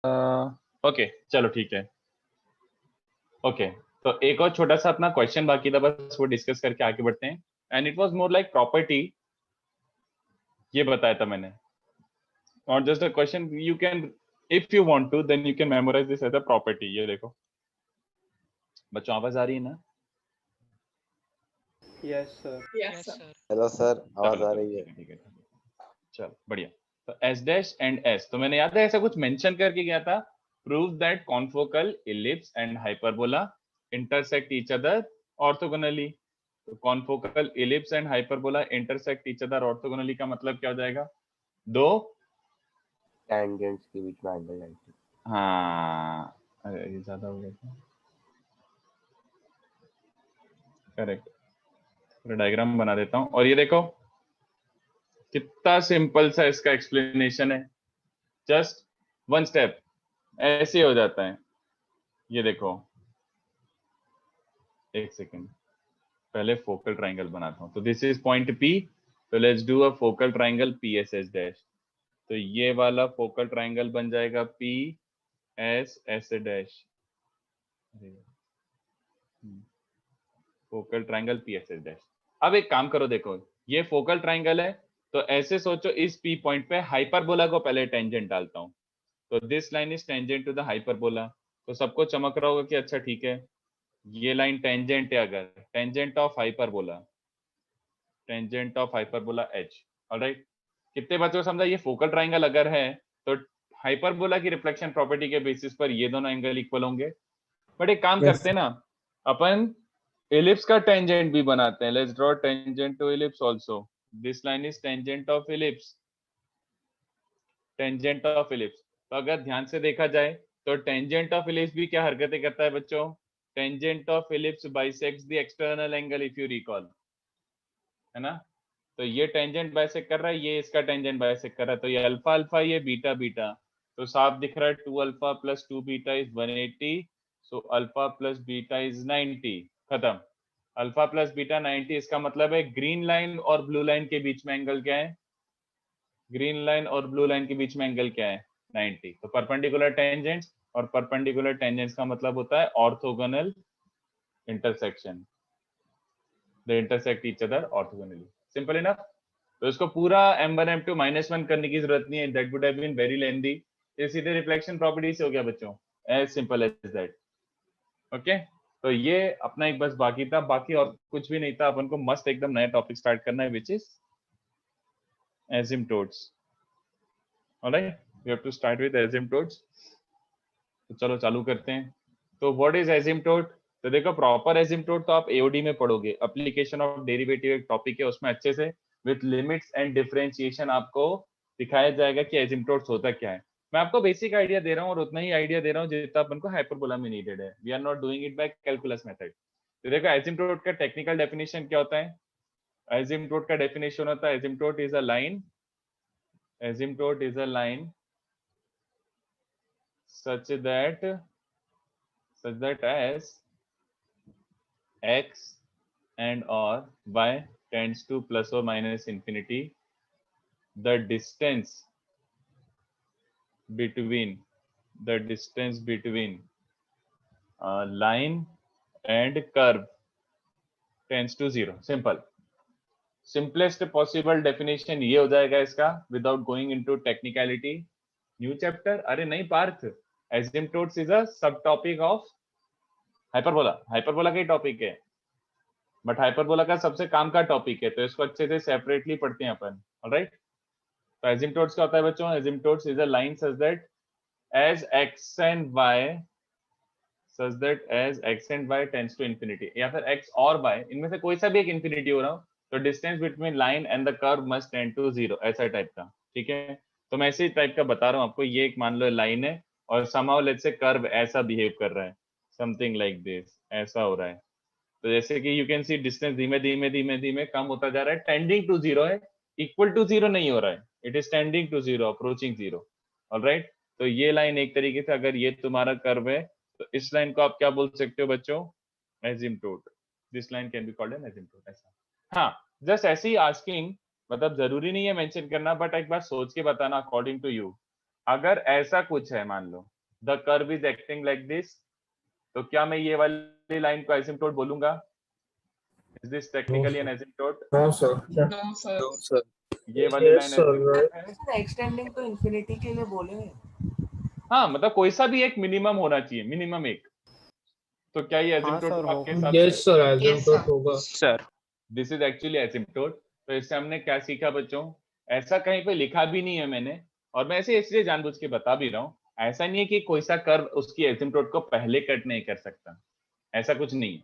Okay चलो ठीक है। ओके तो एक और छोटा सा अपना क्वेश्चन बाकी था, बस वो डिस्कस करके आगे बढ़ते हैं। And it was more like property, ये बताया था मैंने। और just a question, you can if you want to then you can memorise this as a property. ये देखो बच्चों, आवाज आ रही है ना? Yes sir. Yes sir. Hello sir, आवाज चलो आ चलो रही है। ठीक है। चलो बढ़िया। तो एस डैश एंड एस, तो मैंने याद है ऐसा कुछ मेंशन करके गया था, prove that confocal ellipse and hyperbola intersect each other orthogonally. तो confocal ellipse and hyperbola intersect each other orthogonally का मतलब क्या हो जाएगा? दो टेंजेंट्स के बीच में एंगल 90। हाँ, अरे ये ज्यादा हो गया था। करेक्ट, डायग्राम बना देता हूं। और ये देखो कितना सिंपल सा इसका एक्सप्लेनेशन है, जस्ट वन स्टेप ऐसे हो जाता है। ये देखो, एक सेकेंड, पहले फोकल ट्राइंगल बनाता हूं। तो दिस इज पॉइंट पी, तो let's do a focal triangle P S S dash. तो ये वाला फोकल ट्राइंगल बन जाएगा P S S dash, focal triangle P S S dash. अब एक काम करो, देखो ये फोकल ट्राइंगल है, तो ऐसे सोचो इस पी पॉइंट पे हाइपरबोला को पहले टेंजेंट डालता हूं। तो this line is tangent to the hyperbola. तो सबको चमक रहा होगा कि अच्छा ठीक है, ये लाइन टेंजेंट है, अगर tangent of hyperbola, tangent of hyperbola H. Alright, कितने बच्चों को समझा? ये फोकल ट्राइंगल अगर है तो हाइपरबोला की रिफ्लेक्शन प्रॉपर्टी के बेसिस पर ये दोनों एंगल इक्वल होंगे। बट एक काम करते हैं ना, अपन इलिप्स का टेंजेंट भी बनाते हैं। Let's draw tangent to ellipse also. This line is tangent of ellipse, tangent of ellipse. तो अगर ध्यान से देखा जाए तो टेंजेंट ऑफ इलिप्स भी क्या हरकतें करता है बच्चों? Tangent of ellipse bisects the external angle, if you recall, है ना? तो ये टेंजेंट बाइसेक्ट कर रहा है, ये इसका टेंजेंट बाइसेक्ट कर रहा है, तो ये अल्फा अल्फा, ये बीटा बीटा। तो साफ दिख रहा है 2 alpha plus 2 beta is 180, so alpha plus beta is 90। खत्म। अल्फा प्लस बीटा 90, इसका मतलब है ग्रीन लाइन और ब्लू लाइन के बीच में एंगल क्या है? ग्रीन लाइन और ब्लू लाइन के बीच में एंगल क्या है? 90। तो परपेंडिकुलर टेंजेंट्स, और परपेंडिकुलर टेंजेंट्स का मतलब होता है orthogonal intersection, they intersect each other orthogonally. Simple enough. तो इसको पूरा m1 m2 -1 करने की जरूरत नहीं है, that would have been very lengthy. ये सीधे रिफ्लेक्शन प्रॉपर्टी से हो गया बच्चों, as simple as that. Okay, तो ये अपना एक बस बाकी था, बाकी और कुछ भी नहीं था। अपन को मस्त एकदम नया टॉपिक स्टार्ट करना है, which is asymptotes. Alright, we have to start with asymptotes. तो चलो चालू करते हैं। तो व्हाट इज एसिम्पटोट? तो देखो, प्रॉपर एसिम्पटोट तो आप एओडी में पढ़ोगे, एप्लीकेशन ऑफ डेरिवेटिव एक टॉपिक है, उसमें अच्छे से विद लिमिट्स एंड डिफरेंशिएशन आपको दिखाया जाएगा कि एसिम्पटोट्स होता क्या है। मैं आपको बेसिक आइडिया दे रहा हूँ, और उतना ही आइडिया दे रहा हूँ जितना अपन को हाइपरबोला में नीडेड है। We are not doing it by calculus method. तो देखो एसिम्पटोट का टेक्निकल डेफिनेशन क्या होता है? एसिम्पटोट का डेफिनेशन होता है, asymptote is a line, asymptote is a line such that as x and or y tends to plus or minus infinity, the distance between line and curve tends to 0. Simple, simplest possible definition ये हो जाएगा इसका, without going into technicality. New chapter? अरे नहीं Partha, एसिम्पटोट्स is अ सब topic of hyperbola. Hyperbola का ही topic है, but hyperbola का सबसे काम का टॉपिक है, तो इसको अच्छे से सेपरेटली पढ़ते हैं अपन। ऑलराइट, तो एसिम्पटोट्स क्या होता है बच्चों? Asymptotes is a line such that as x and y tends to infinity, या फिर x और y इनमें से कोई सा भी एक इंफिनिटी हो रहा हो, तो distance between line and the curve must tend to 0, ऐसा टाइप का। ठीक है, तो मैं ऐसे टाइप का बता रहा हूँ आपको। ये एक मान लो लाइन है, और समहाउ लेट्स से कर्व ऐसा बिहेव कर रहा है, समथिंग लाइक दिस, ऐसा हो रहा है। तो जैसे कि यू कैन सी डिस्टेंस धीमे धीमे धीमे धीमे कम होता जा रहा है, टेंडिंग टू 0 है, इक्वल टू 0 नहीं हो रहा है, it is tending to 0, approaching 0। Alright, तो ये लाइन एक तरीके से, अगर ये तुम्हारा कर्व है, तो इस लाइन को आप क्या बोल सकते हो बच्चों? Asymptote. This line can be called an asymptote. ऐसा, हाँ, जस्ट ऐसे ही आस्किंग, मतलब जरूरी नहीं है मेंशन करना, बट एक बार सोच के बताना अकॉर्डिंग टू यू। अगर ऐसा कुछ है, मान लो the curve is acting like this, तो क्या मैं ये वाली लाइन को एसिम्प्टोट बोलूंगा? Is this technically an asymptote? No, sir. No, sir. No, sir. ये वाली Yes, लाइन sir. एसिम्प्टोट है? एक्सटेंडिंग तो इंफिनिटी के लिए बोले। हाँ, मतलब कोई सा भी एक मिनिमम होना चाहिए, मिनिमम एक। तो क्या ये एसिम्प्टोट sir, आपके हिसाब Yes, से? sir. Yes, Asymptote sir. होगा. sir. This is actually asymptote. तो इससे हमने क्या सीखा बच्चों? ऐसा कहीं पे लिखा भी नहीं है मैंने, और मैं ऐसे इसलिए जानबूझ के बता भी रहा हूँ, ऐसा नहीं है कि कोई सा कर्व उसकी एसिम्प्टोट को पहले कट नहीं कर सकता, ऐसा कुछ नहीं है।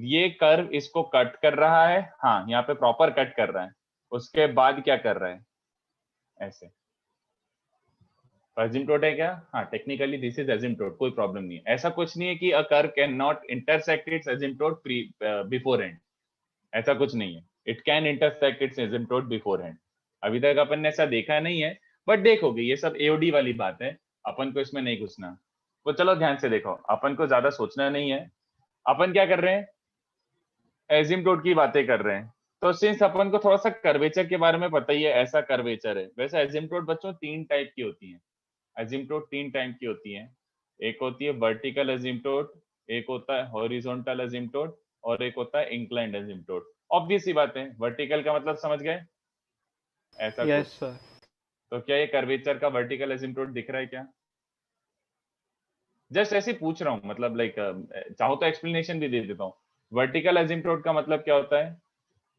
ये कर्व इसको कट कर रहा है, हाँ यहाँ पे प्रॉपर कट कर रहा है, उसके बाद क्या कर रहा है? ऐसे एसिम्प्टोट है क्या? हाँ, टेक्निकली दिस इज एसिम्प्टोट, कोई प्रॉब्लम नहीं है। ऐसा कुछ नहीं है कि a curve can not intersect it's asymptote before and, ऐसा कुछ नहीं है। It can intersect it's asymptote before hand. अभी तक अपन ने ऐसा देखा नहीं है, बट देखोगे, ये सब एओडी वाली बात है, अपन को इसमें नहीं घुसना। तो चलो ध्यान से देखो, अपन को ज्यादा सोचना नहीं है। अपन क्या कर रहे हैं? एसिम्प्टोट की बातें कर रहे हैं। तो सिंस अपन को थोड़ा सा कर्वेचर के बारे में पता ही है, ऐसा कर्वेचर है। वैसे एसिम्प्टोट बच्चों 3 टाइप की होती है। एसिम्प्टोट 3 टाइप की होती है। एक होती है वर्टिकल एसिम्प्टोट, एक होता है हॉरिजॉन्टल एसिम्प्टोट, और एक होता है इंक्लाइंड एसिम्प्टोट। ऑब्वियस सी बात है, वर्टिकल का मतलब समझ गए, ऐसा Yes, कुछ। sir. तो क्या ये कर्वेचर का वर्टिकल एसिम्प्टोट दिख रहा है क्या? जस्ट ऐसे पूछ रहा हूँ, मतलब लाइक चाहो तो एक्सप्लेनेशन भी दे देता हूँ। वर्टिकल एसिम्प्टोट का मतलब क्या होता है?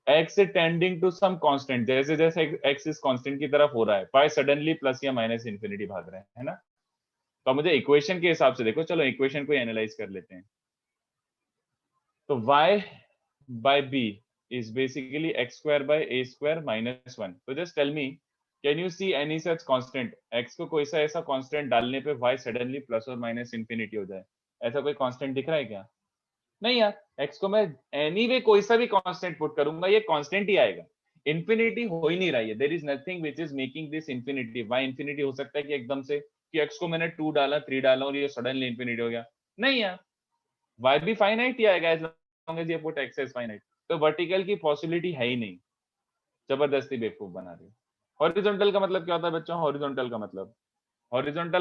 x tending to some constant, जैसे जैसे x इस कांस्टेंट की तरफ हो रहा है, y सडनली प्लस या माइनस इंफिनिटी भाग रहा है ना? तो मुझे इक्वेशन के हिसाब से देखो, चलो इक्वेशन को एनालाइज कर लेते हैं। तो y by b is basically x square by a square minus 1. So just tell me, can you see any such constant? x को कोई सा ऐसा कांस्टेंट डालने पे y सडनली प्लस और माइनस इंफिनिटी हो जाए, ऐसा कोई कांस्टेंट दिख रहा है क्या? नहीं यार, x को मैं एनीवे कोई सा भी कांस्टेंट पुट करूंगा, ये कांस्टेंट ही आएगा। इंफिनिटी हो ही नहीं रही है, there is nothing which is making this infinity. y infinity हो सकता है कि एकदम से कि x को मैंने 2 डाला 3 डाला और ये सडनली इंफिनिटी हो गया, नहीं यार, y भी फाइनाइट ही आएगा एज लॉन्ग एज ये पुट x एज फाइनाइट। तो वर्टिकल की पॉसिबिलिटी है ही नहीं, जबरदस्ती बेवकूफ बना रही। हॉरिजॉन्टल का मतलब क्या होता है बच्चों? हॉरिजॉन्टल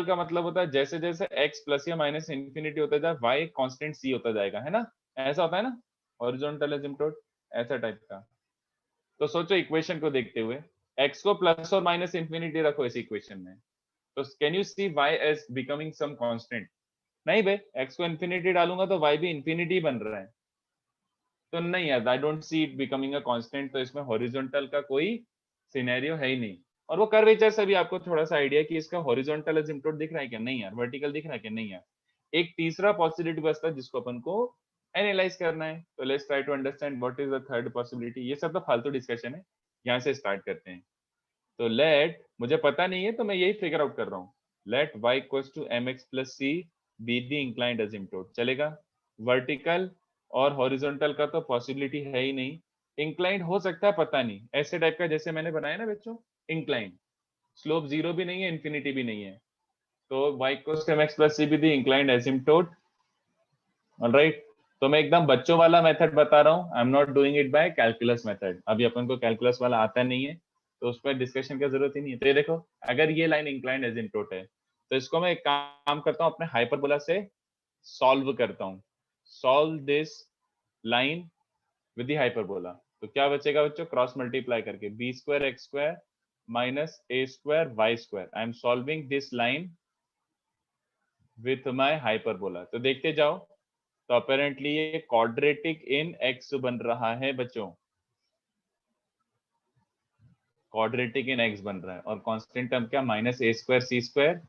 का मतलब होता है जैसे जैसे x प्लस या माइनस इंफिनिटी होता जाए, y कांस्टेंट c होता जाएगा, है ना? ऐसा होता है ना हॉरिजॉन्टल एसिम्प्टोट, ऐसा टाइप का। तो सोचो इक्वेशन को देखते हुए, x को प्लस और माइनस इंफिनिटी रखो इस इक्वेशन में, तो can you see y as becoming some constant? नहीं बे, x को इंफिनिटी डालूंगा तो y भी इंफिनिटी बन रहा है, तो नहीं यार, I don't see it becoming a constant. तो इसमें हॉरिजॉन्टल का कोई सिनेरियो है ही नहीं। और वो कर्वेचर से भी आपको थोड़ा सा आइडिया कि इसका हॉरिजॉन्टल एसिम्प्टोट दिख रहा है क्या? नहीं यार। वर्टिकल दिख रहा है क्या? नहीं यार। एक तीसरा पॉसिबिलिटी बचता है जिसको अपन को एनालाइज करना है। तो let's try to understand what is the third possibility. ये सब तो फालतू डिस्कशन है, यहाँ से स्टार्ट करते हैं। तो लेट, मुझे पता नहीं है तो मैं यही फिगर आउट कर रहा हूँ, let y equals to mx plus c be the inclined asymptote. चलेगा? वर्टिकल और हॉरिजॉन्टल का तो पॉसिबिलिटी है ही नहीं, इंक्लाइंड हो सकता है, पता नहीं, ऐसे टाइप का जैसे मैंने बनाया ना बच्चों, इंक्लाइंड, स्लोप 0 भी नहीं है, इंफिनिटी भी नहीं है। तो y equals to mx plus c be the inclined asymptote. Alright, तो मैं एकदम बच्चों वाला मेथड बता रहा हूँ, I am not doing it by calculus method. अभी अपन को कैलकुलस वाला आता नहीं है, तो उस पर डिस्कशन की जरूरत ही नहीं है। तो ये देखो, अगर ये लाइन इंक्लाइंड एसिम्प्टोट है, तो इसको मैं एक काम करता हूँ, अपने हाइपरबोला से सॉल्व करता हूँ। Solve this line with the hyperbola. तो क्या बचेगा बच्चों? क्रॉस मल्टीप्लाई करके b square x square minus A square Y square. I am solving this line with my hyperbola. तो देखते जाओ, तो अपेरेंटली ये क्वाड्रेटिक इन एक्स बन रहा है बच्चों, क्वाड्रेटिक इन एक्स बन रहा है। और कांस्टेंट टर्म क्या? माइनस ए स्क्वायर सी स्क्वायर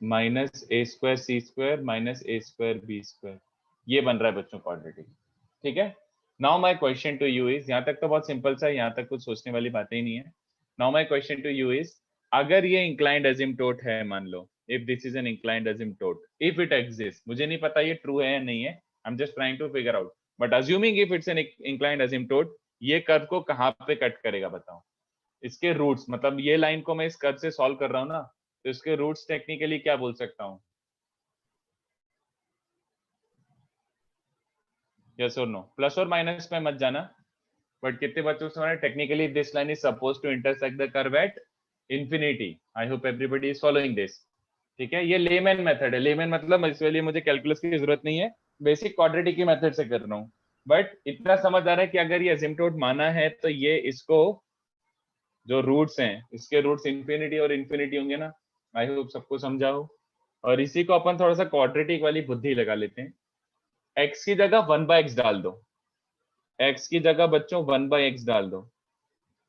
माइनस ए स्क्वायर सी स्क्वायर माइनस ए स्क्वायर बी स्क्वायर, ये बन रहा है बच्चों क्वाड्रेटिक। ठीक है? Now my question to you is, यहाँ तक तो बहुत सिंपल सा है, यहाँ तक कुछ सोचने वाली बातें ही नहीं है। Now my question to you is, अगर ये इंक्लाइंड एसिम्प्टोट है, मान लो if this is an inclined asymptote, if it exist, मुझे नहीं पता ये ट्रू है या नहीं है, I am just trying to figure out, but assuming if it's an inclined asymptote, ये कर्व को कहाँ पे कट करेगा बताओ? इसके रूट्स, मतलब ये लाइन को मैं इस कर्व से सॉल्व कर रहा हूँ ना, तो इसके रूट्स टेक्निकली क्या बोल सकता हूँ? यस और नो? प्लस और माइनस में मत जाना, बट कितने बच्चों से technically this line is suppose to intersect the curve at infinity. I hope everybody is following this. ठीक है, ये लेमैन मेथड है। लेमैन मतलब इसके लिए मुझे कैलकुलस की जरूरत नहीं है, बेसिक क्वाड्रेटिक की मेथड से कर रहा हूँ। बट इतना समझ आ रहा है कि अगर ये एसिम्पटोट माना है तो ये इसको जो रूट्स हैं इसके रूट्स इंफिनिटी और इंफिनिटी होंगे ना। आई होप सबको समझा हो। और इसी को अपन थोड़ा सा क्वाड्रेटिक वाली बुद्धि लगा लेते हैं। x की जगह 1/x डाल दो। x की जगह बच्चों 1/x डाल दो।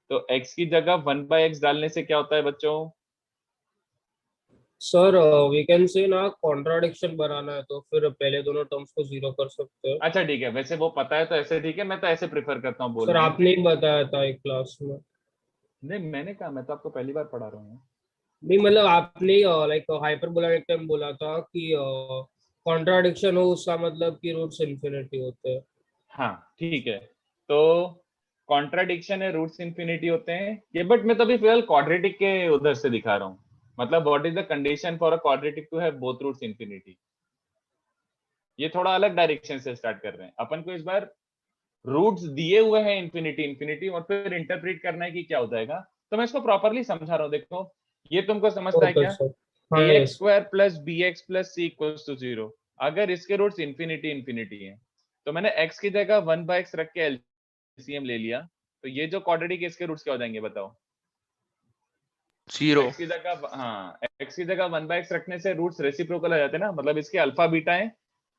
तो x की जगह 1/x डालने से क्या होता है बच्चों? सर वी कैन से ना कॉन्ट्राडिक्शन बनाना है तो फिर पहले दोनों टर्म्स को जीरो कर सकते हैं। अच्छा ठीक है, वैसे वो पता है तो ऐसे ठीक है, मैं तो ऐसे प्रेफर करता हूँ सर बोलना। आपने ही बताया था एक क्लास में। नहीं मैंने कहा, मैं तो आपको पहली बार पढ़ा रहा हूँ। नहीं मतलब आपने लाइक हाइपरबोला एक टाइम बोला था कि कॉन्ट्राडिक्शन हो उसका मतलब कि रूट्स इन्फिनिटी होते हैं। हाँ ठीक है, तो कॉन्ट्राडिक्शन है रूट्स इंफिनिटी होते हैं ये, बट मैं तो अभी फिलहाल क्वाड्रेटिक के उधर से दिखा रहा हूँ। मतलब what is the condition for a quadratic to have both roots infinity. ये थोड़ा अलग डायरेक्शन से स्टार्ट कर रहे हैं अपन को। इस बार रूट्स दिए हुए हैं इंफिनिटी इंफिनिटी, और फिर इंटरप्रेट करना है कि क्या हो जाएगा। तो मैं इसको प्रॉपरली समझा रहा हूँ। देखो ये तुमको समझता है ओके क्या? सर। हाँ ax yes. Square plus bx plus c equals to 0। अगर इसके रूट्स इंफिनिटी इंफिनिटी हैं तो मैंने x की जगह 1/x रख के एलसीएम ले लिया। तो ये जो क्वाड्रेटिक है इसके रूट्स क्या हो जाएंगे बताओ? 0। x की जगह, हाँ x की जगह 1/x रखने से रूट्स रेसिप्रोकल आ जाते हैं ना, मतलब इसके अल्फा बीटा है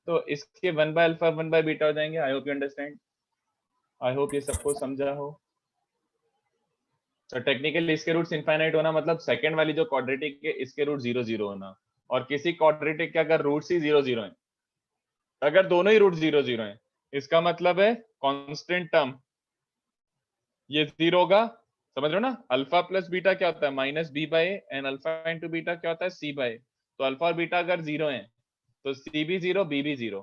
तो इसके 1/अल्फा 1/बीटा हो जाएंगे। आई hope you understand. I hope ये सबको समझा हो। तो टेक्निकली इसके रूट्स इनफाइनाइट होना मतलब सेकंड वाली जो क्वाड्रेटिक है इसके रूट 0 0 होना। और किसी क्वाड्रेटिक के अगर रूट्स ही 0 0 है, अगर दोनों ही रूट 0 0 है, इसका मतलब है कांस्टेंट टर्म ये 0 होगा। समझ रहे हो ना? अल्फा प्लस बीटा क्या होता है? Minus B by and alpha into beta क्या होता है? C by. तो अल्फा और बीटा अगर 0 है तो सी भी 0 बी भी 0।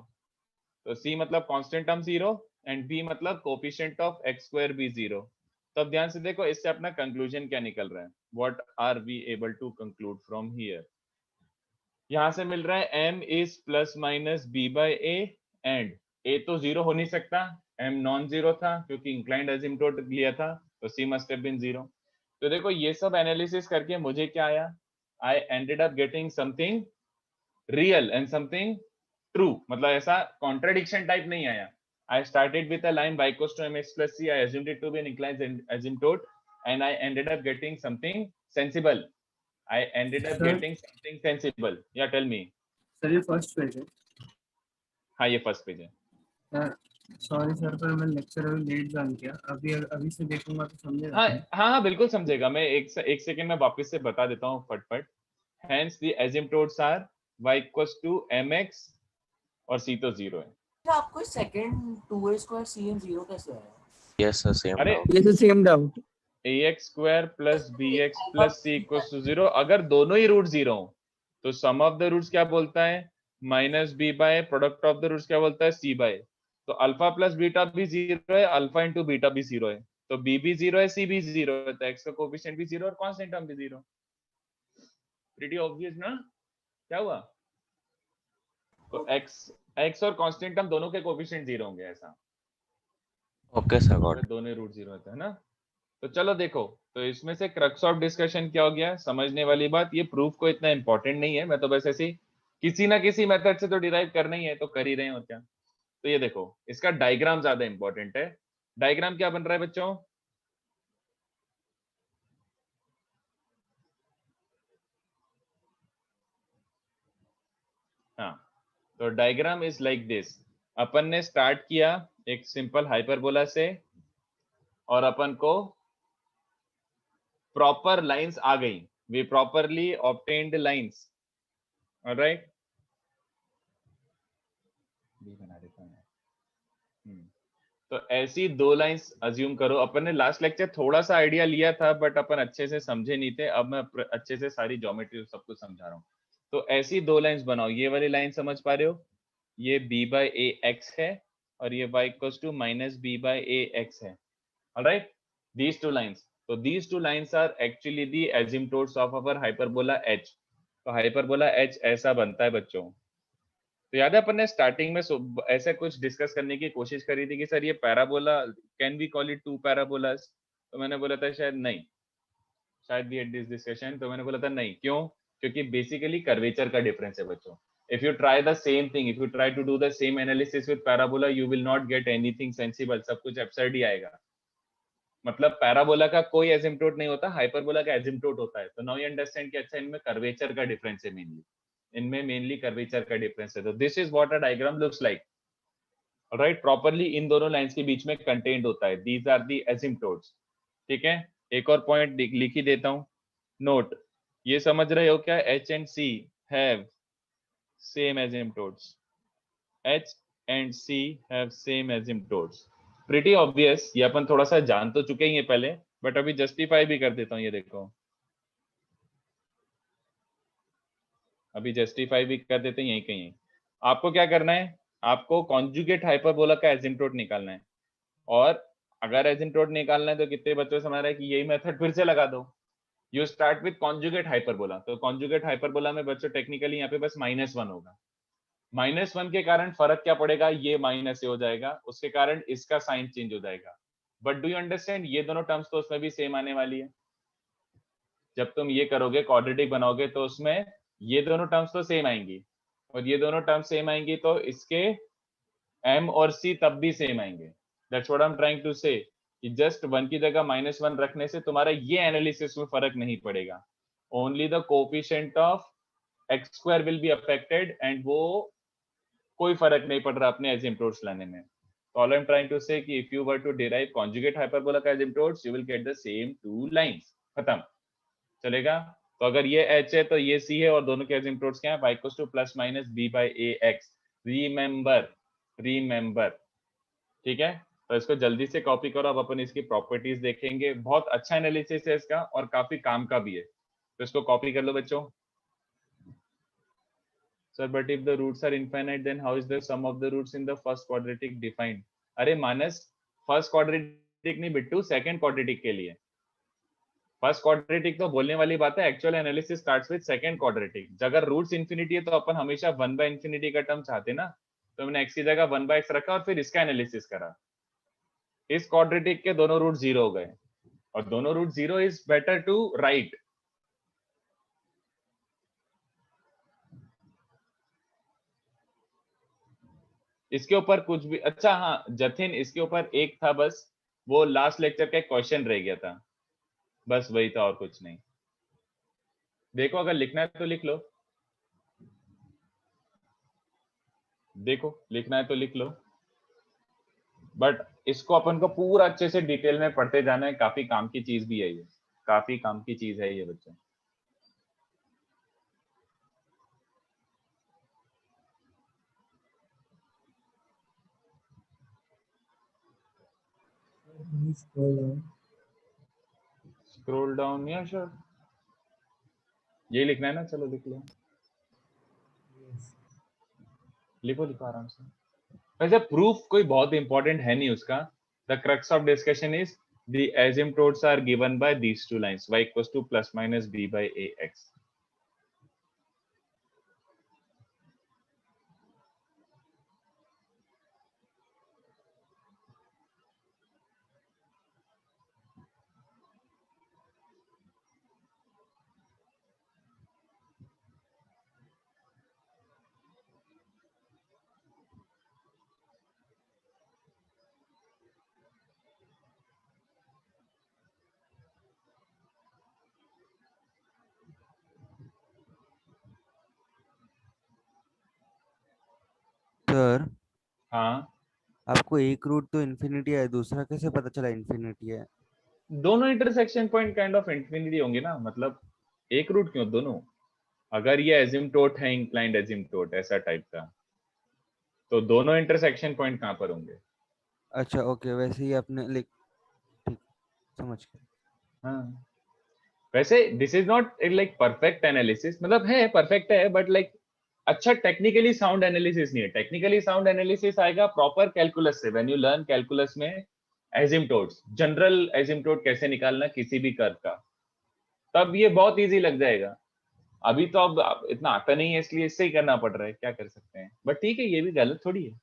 तो सी मतलब कांस्टेंट टर्म 0 एंड बी मतलब कोफिशिएंट ऑफ एक्स स्क्वायर भी 0। तो अब ध्यान से देखो इससे अपना कंक्लूजन क्या निकल रहा है। What are we able to conclude from here? यहां से मिल रहा है m is plus minus b by a and a तो 0 हो नहीं सकता, m नॉन जीरो था क्योंकि इंक्लाइंड एसिम्पटोट लिया था, तो c मस्ट हैव बीन 0। तो देखो ये सब एनालिसिस करके मुझे क्या आया? I ended up getting something real and something true. मतलब ऐसा कॉन्ट्राडिक्शन टाइप नहीं आया। I started with a line y equals to mx plus c. I assumed it to be an inclined asymptote and I ended up getting something sensible. I ended up Sir? getting something sensible. Yeah, tell me. Sir ये first page है। हाँ ये first page है। Sorry sir पर मैं lecture अभी late join किया, अभी अभी से देखूंगा तो समझेगा। हाँ हाँ हाँ बिल्कुल समझेगा। मैं एक सेकंड में वापस से बता देता हूँ फटफट। Hence the asymptotes are y equals to mx और c तो 0 है। अच्छा, आपको सेकंड 2a स्क्वायर cn 0 कैसे आया? Yes, sir, same अरे doubt. ये तो same doubt. ax square plus bx plus c equals to 0, अगर दोनों ही रूट 0 हो तो सम ऑफ द रूट्स क्या बोलता है? Minus b by product of the roots क्या बोलता है? c by. तो अल्फा प्लस बीटा भी 0 है, अल्फा इंटू बीटा भी 0 है, तो b भी 0 है, c भी 0 है, तो x का कोफिशिएंट भी 0 और कांस्टेंट टर्म भी 0। प्रीटी ऑब्वियस ना? क्या हुआ? तो x और कांस्टेंट टर्म दोनों के कोफिशिएंट 0 होंगे ऐसा, Okay, sir, got अगर it. दोनों रूट 0 होता है ना। तो चलो देखो, तो इसमें से क्रक्स ऑफ डिस्कशन क्या हो गया? समझने वाली बात, ये प्रूफ को इतना इंपॉर्टेंट नहीं है, मैं तो बस ऐसे ही किसी ना किसी मेथड से तो डिराइव करना ही है, तो कर ही रहे हैं और क्या। तो ये देखो इसका डायग्राम ज्यादा इंपॉर्टेंट है। डायग्राम क्या बन रहा है बच्चों? हाँ, तो डायग्राम इज लाइक दिस। अपन ने स्टार्ट किया एक सिंपल हाइपरबोला से और अपन को प्रॉपर लाइंस आ गई। We properly obtained lines. Alright, बना देता हूं। तो ऐसी दो लाइंस अज्यूम करो। अपन ने लास्ट लेक्चर थोड़ा सा आइडिया लिया था बट अपन अच्छे से समझे नहीं थे। अब मैं अच्छे से सारी ज्योमेट्री सब कुछ समझा रहा हूँ। तो ऐसी दो लाइंस बनाओ। ये वाली लाइन समझ पा रहे हो? ये b बाय ए एक्स है और ये y equals to minus B by A X है। Alright, these two lines. तो these two lines are actually the asymptotes of our hyperbola h। तो हाइपरबोला h ऐसा बनता है बच्चों। तो याद है अपन ने स्टार्टिंग में ऐसा कुछ डिस्कस करने की कोशिश करी थी कि सर ये parabola can we call it two parabolas? तो मैंने बोला था शायद नहीं, शायद वी हैड दिस डिस्कशन, तो मैंने बोला था नहीं, क्यों? क्योंकि बेसिकली कर्वेचर का डिफरेंस है बच्चों. If you try the same thing, if you try to do the same analysis with parabola, you will not get anything sensible. सब कुछ absurd ही आएगा. मतलब पैराबोला का कोई एसिम्प्टोट नहीं होता, हाइपरबोला का एसिम्प्टोट होता है. तो नाउ यू अंडरस्टैंड कि अच्छा इनमें कर्वेचर का डिफरेंस है मेनली, इनमें मेनली कर्वेचर का डिफरेंस है. तो this is what a diagram looks like. Right, properly इन दोनों लाइंस के बीच में कंटेंट होता है. These are the asymptotes. ठीक है, एक और पॉइंट लिख ही देता हूं. नोट, ये समझ रहे हो क्या? H and C have same asymptotes. H and C have same asymptotes. Pretty obvious, ये अपन थोड़ा सा जान तो चुके ही हैं पहले, बट अभी जस्टिफाई भी कर देता हूँ. ये देखो, अभी जस्टिफाई भी कर देते हैं. यही कहीं है. आपको क्या करना है? आपको कॉन्जुगेट हाइपरबोला का एसिम्प्टोट निकालना है. और अगर एसिम्प्टोट निकालना है तो कितने बच्चों समझ रहा है कि यही मेथड फिर से लगा दो. You start with conjugate hyperbola. तो कॉन्जुगेट हाइपरबोला में बच्चों टेक्निकली यहाँ पे बस -1 होगा. -1 के कारण फर्क क्या पड़ेगा? ये माइनस से हो जाएगा, उसके कारण इसका साइन चेंज हो जाएगा. बट डू यू अंडरस्टैंड, ये दोनों टर्म्स तो उसमें भी सेम आने वाली है. जब तुम ये करोगे, क्वाड्रेटिक बनाओगे, तो उसमें ये दोनों टर्म्स तो सेम आएंगी, और ये दोनों टर्म्स सेम आएंगी, तो इसके m और c तब भी सेम आएंगे. That's what I am trying to say, कि जस्ट 1 की जगह -1 रखने से तुम्हारा ये एनालिसिस में फर्क नहीं पड़ेगा. Only the coefficient of x square will be affected, and वो कोई फर्क नहीं पड़ रहा अपने एसिम्प्टोट्स लाने में. All I am trying to say कि if you were to derive conjugate hyperbola का asymptotes, you will get the same two lines. खत्म. चलेगा? तो अगर ये h है तो ये c है, और दोनों के एसिम्प्टोट्स क्या है? y equals to plus minus b by ax. Remember. ठीक है, तो इसको जल्दी से कॉपी करो. अब अपन इसकी प्रॉपर्टीज देखेंगे. बहुत अच्छा एनालिसिस है इसका, और काफी काम का भी है. तो इसको कॉपी कर लो बच्चों. Sir, but if the roots are infinite, then how is the sum of the roots in the first quadratic defined? अरे मानस, फर्स्ट क्वाड्रेटिक नहीं बिट्टू, सेकंड क्वाड्रेटिक के लिए. फर्स्ट क्वाड्रेटिक तो बोलने वाली बात है, actual analysis starts with second quadratic. अगर रूट्स इंफिनिटी है तो अपन हमेशा 1/infinity का टर्म चाहते ना, तो मैंने x की जगह 1/x रखा और फिर इसका एनालिसिस करा. इस क्वाड्रेटिक के दोनों रूट 0 हो गए, और दोनों root 0 is better to write. इसके ऊपर कुछ भी, अच्छा हाँ जतिन, इसके ऊपर एक था बस, वो लास्ट लेक्चर का एक क्वेश्चन रह गया था, बस वही था, और कुछ नहीं. देखो, अगर लिखना है तो लिख लो. देखो, लिखना है तो लिख लो, बट इसको अपन को पूरा अच्छे से डिटेल में पढ़ते जाना है. काफी काम की चीज भी है ये, काफी काम की चीज है ये बच्चों. स्क्रॉल डाउन या श्योर, ये लिखना है ना. चलो लिख लो, लिखो लिखो आराम से. वैसे प्रूफ कोई बहुत इंपॉर्टेंट है नहीं उसका. The crux of discussion is the asymptotes are given by these two lines, y equals to plus minus b by ax. Sir, हाँ, आपको एक रूट तो इन्फिनिटी है, दूसरा कैसे पता चला इन्फिनिटी है? दोनों intersection point kind of infinity होंगे ना. मतलब एक रूट क्यों, दोनों. अगर ये एजिम्प्टोट है, इंक्लाइंड एजिम्प्टोट ऐसा टाइप का, तो दोनों इंटरसेक्शन पॉइंट कहाँ पर होंगे? अच्छा, ओके, वैसे ही आपने लिख, ठीक, समझ गया. हाँ, वैसे this is not like perfect analysis, मतलब है परफेक्ट है, बट लाइक अच्छा टेक्निकली साउंड एनालिसिस नहीं है. टेक्निकली साउंड एनालिसिस आएगा प्रॉपर कैलकुलस से. व्हेन यू लर्न कैलकुलस में एजिम्प्टोट्स, जनरल एजिम्प्टोट कैसे निकालना किसी भी कर्व का, तब ये बहुत इजी लग जाएगा. अभी तो अब इतना आता नहीं है, इसलिए इससे ही करना पड़ रहा है, क्या कर सकते हैं. बट ठीक है, ये भी गलत थोड़ी है.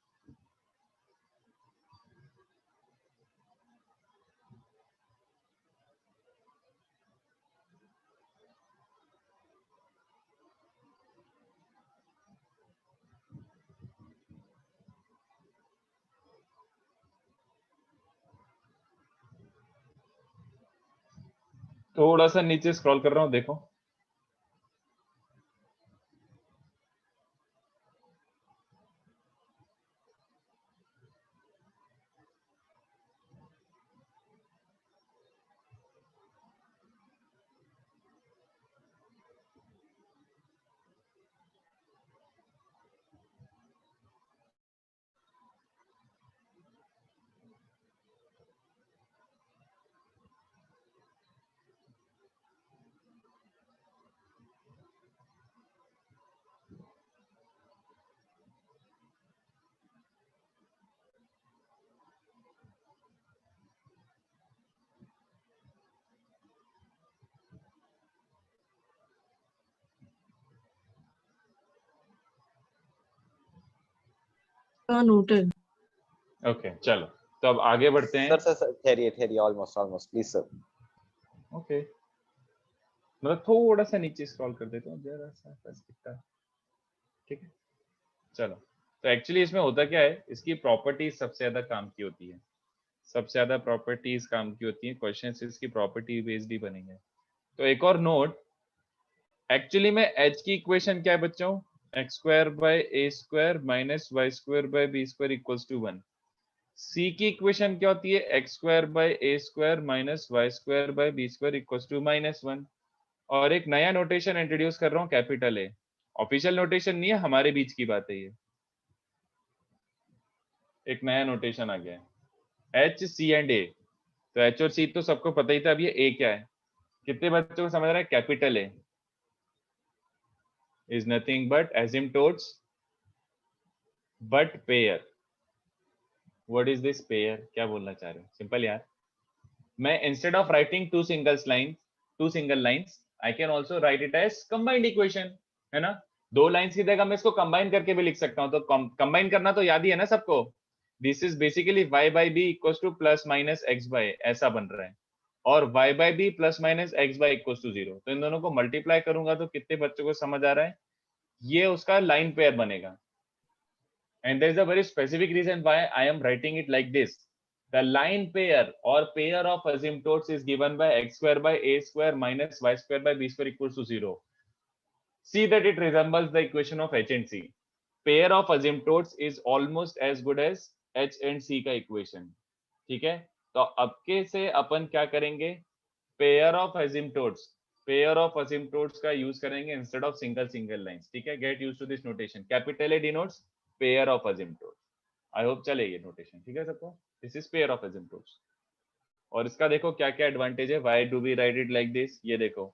थोड़ा सा नीचे स्क्रॉल कर रहा हूँ, देखो। नोटेड। ओके चलो, तो अब आगे बढ़ते हैं। सर ठहरिए ऑलमोस्ट प्लीज सर। ओके, मतलब थोड़ा सा नीचे स्क्रॉल कर देता हूँ, जरा सा बस इतना, ठीक है। चलो, तो एक्चुअली इसमें होता क्या है, इसकी प्रॉपर्टीज सबसे ज्यादा काम की होती है, सबसे ज्यादा प्रॉपर्टीज काम की होती है। क्वेश्चन इसकी प्रॉपर्टी बेस्ड ही बनेंगे। तो एक और नोट, एक्चुअली में h की इक्वेशन क्या है बच्चों, x square by a square minus Y square by B square equals to 1। c की इक्वेशन क्या होती है, x square by a square minus Y square by B square equals to -1। और एक नया नोटेशन इंट्रोड्यूस कर रहा हूँ, कैपिटल ए। ऑफिशियल नोटेशन नहीं है, हमारे बीच की बात है ये। एक नया नोटेशन आ गया है, एच सी एंड ए। तो एच और सी तो सबको पता ही था, अब ये ए क्या है, कितने बच्चों को समझ रहा है? Capital A is nothing but asymptotes but pair. What is this pair? क्या बोलना चाह रहे हो? सिंपल यार, मैं instead of writing two single lines, I can also write it as combined equation, है ना? दो लाइंस की जगह मैं इसको कंबाइन करके भी लिख सकता हूँ। तो कंबाइन करना तो याद ही है ना सबको। This is basically y by b equals to plus minus x by, ऐसा बन रहा है। और y by b plus minus x by equals to 0। तो इन दोनों को मल्टीप्लाई करूंगा तो कितने बच्चों को समझ आ रहा है? ये उसका लाइन पेयर बनेगा। and there is a very specific reason why I am writing it like this. The line pair or pair of asymptotes is given by x square by a square minus y square by b square equals to 0. See that it resembles the equation of h and c. Pair of asymptotes is almost as good as h and c का equation, ठीक है। तो अब के से अपन क्या करेंगे, पेयर ऑफ asymptotes का यूज करेंगे इंस्टेड ऑफ सिंगल लाइंस, ठीक है। Get use to this notation, capital A denotes pair of asymptotes। I hope चले ये नोटेशन, ठीक है सबको। This is pair of asymptotes। और इसका देखो क्या क्या एडवांटेज है, why do we write it like this. ये देखो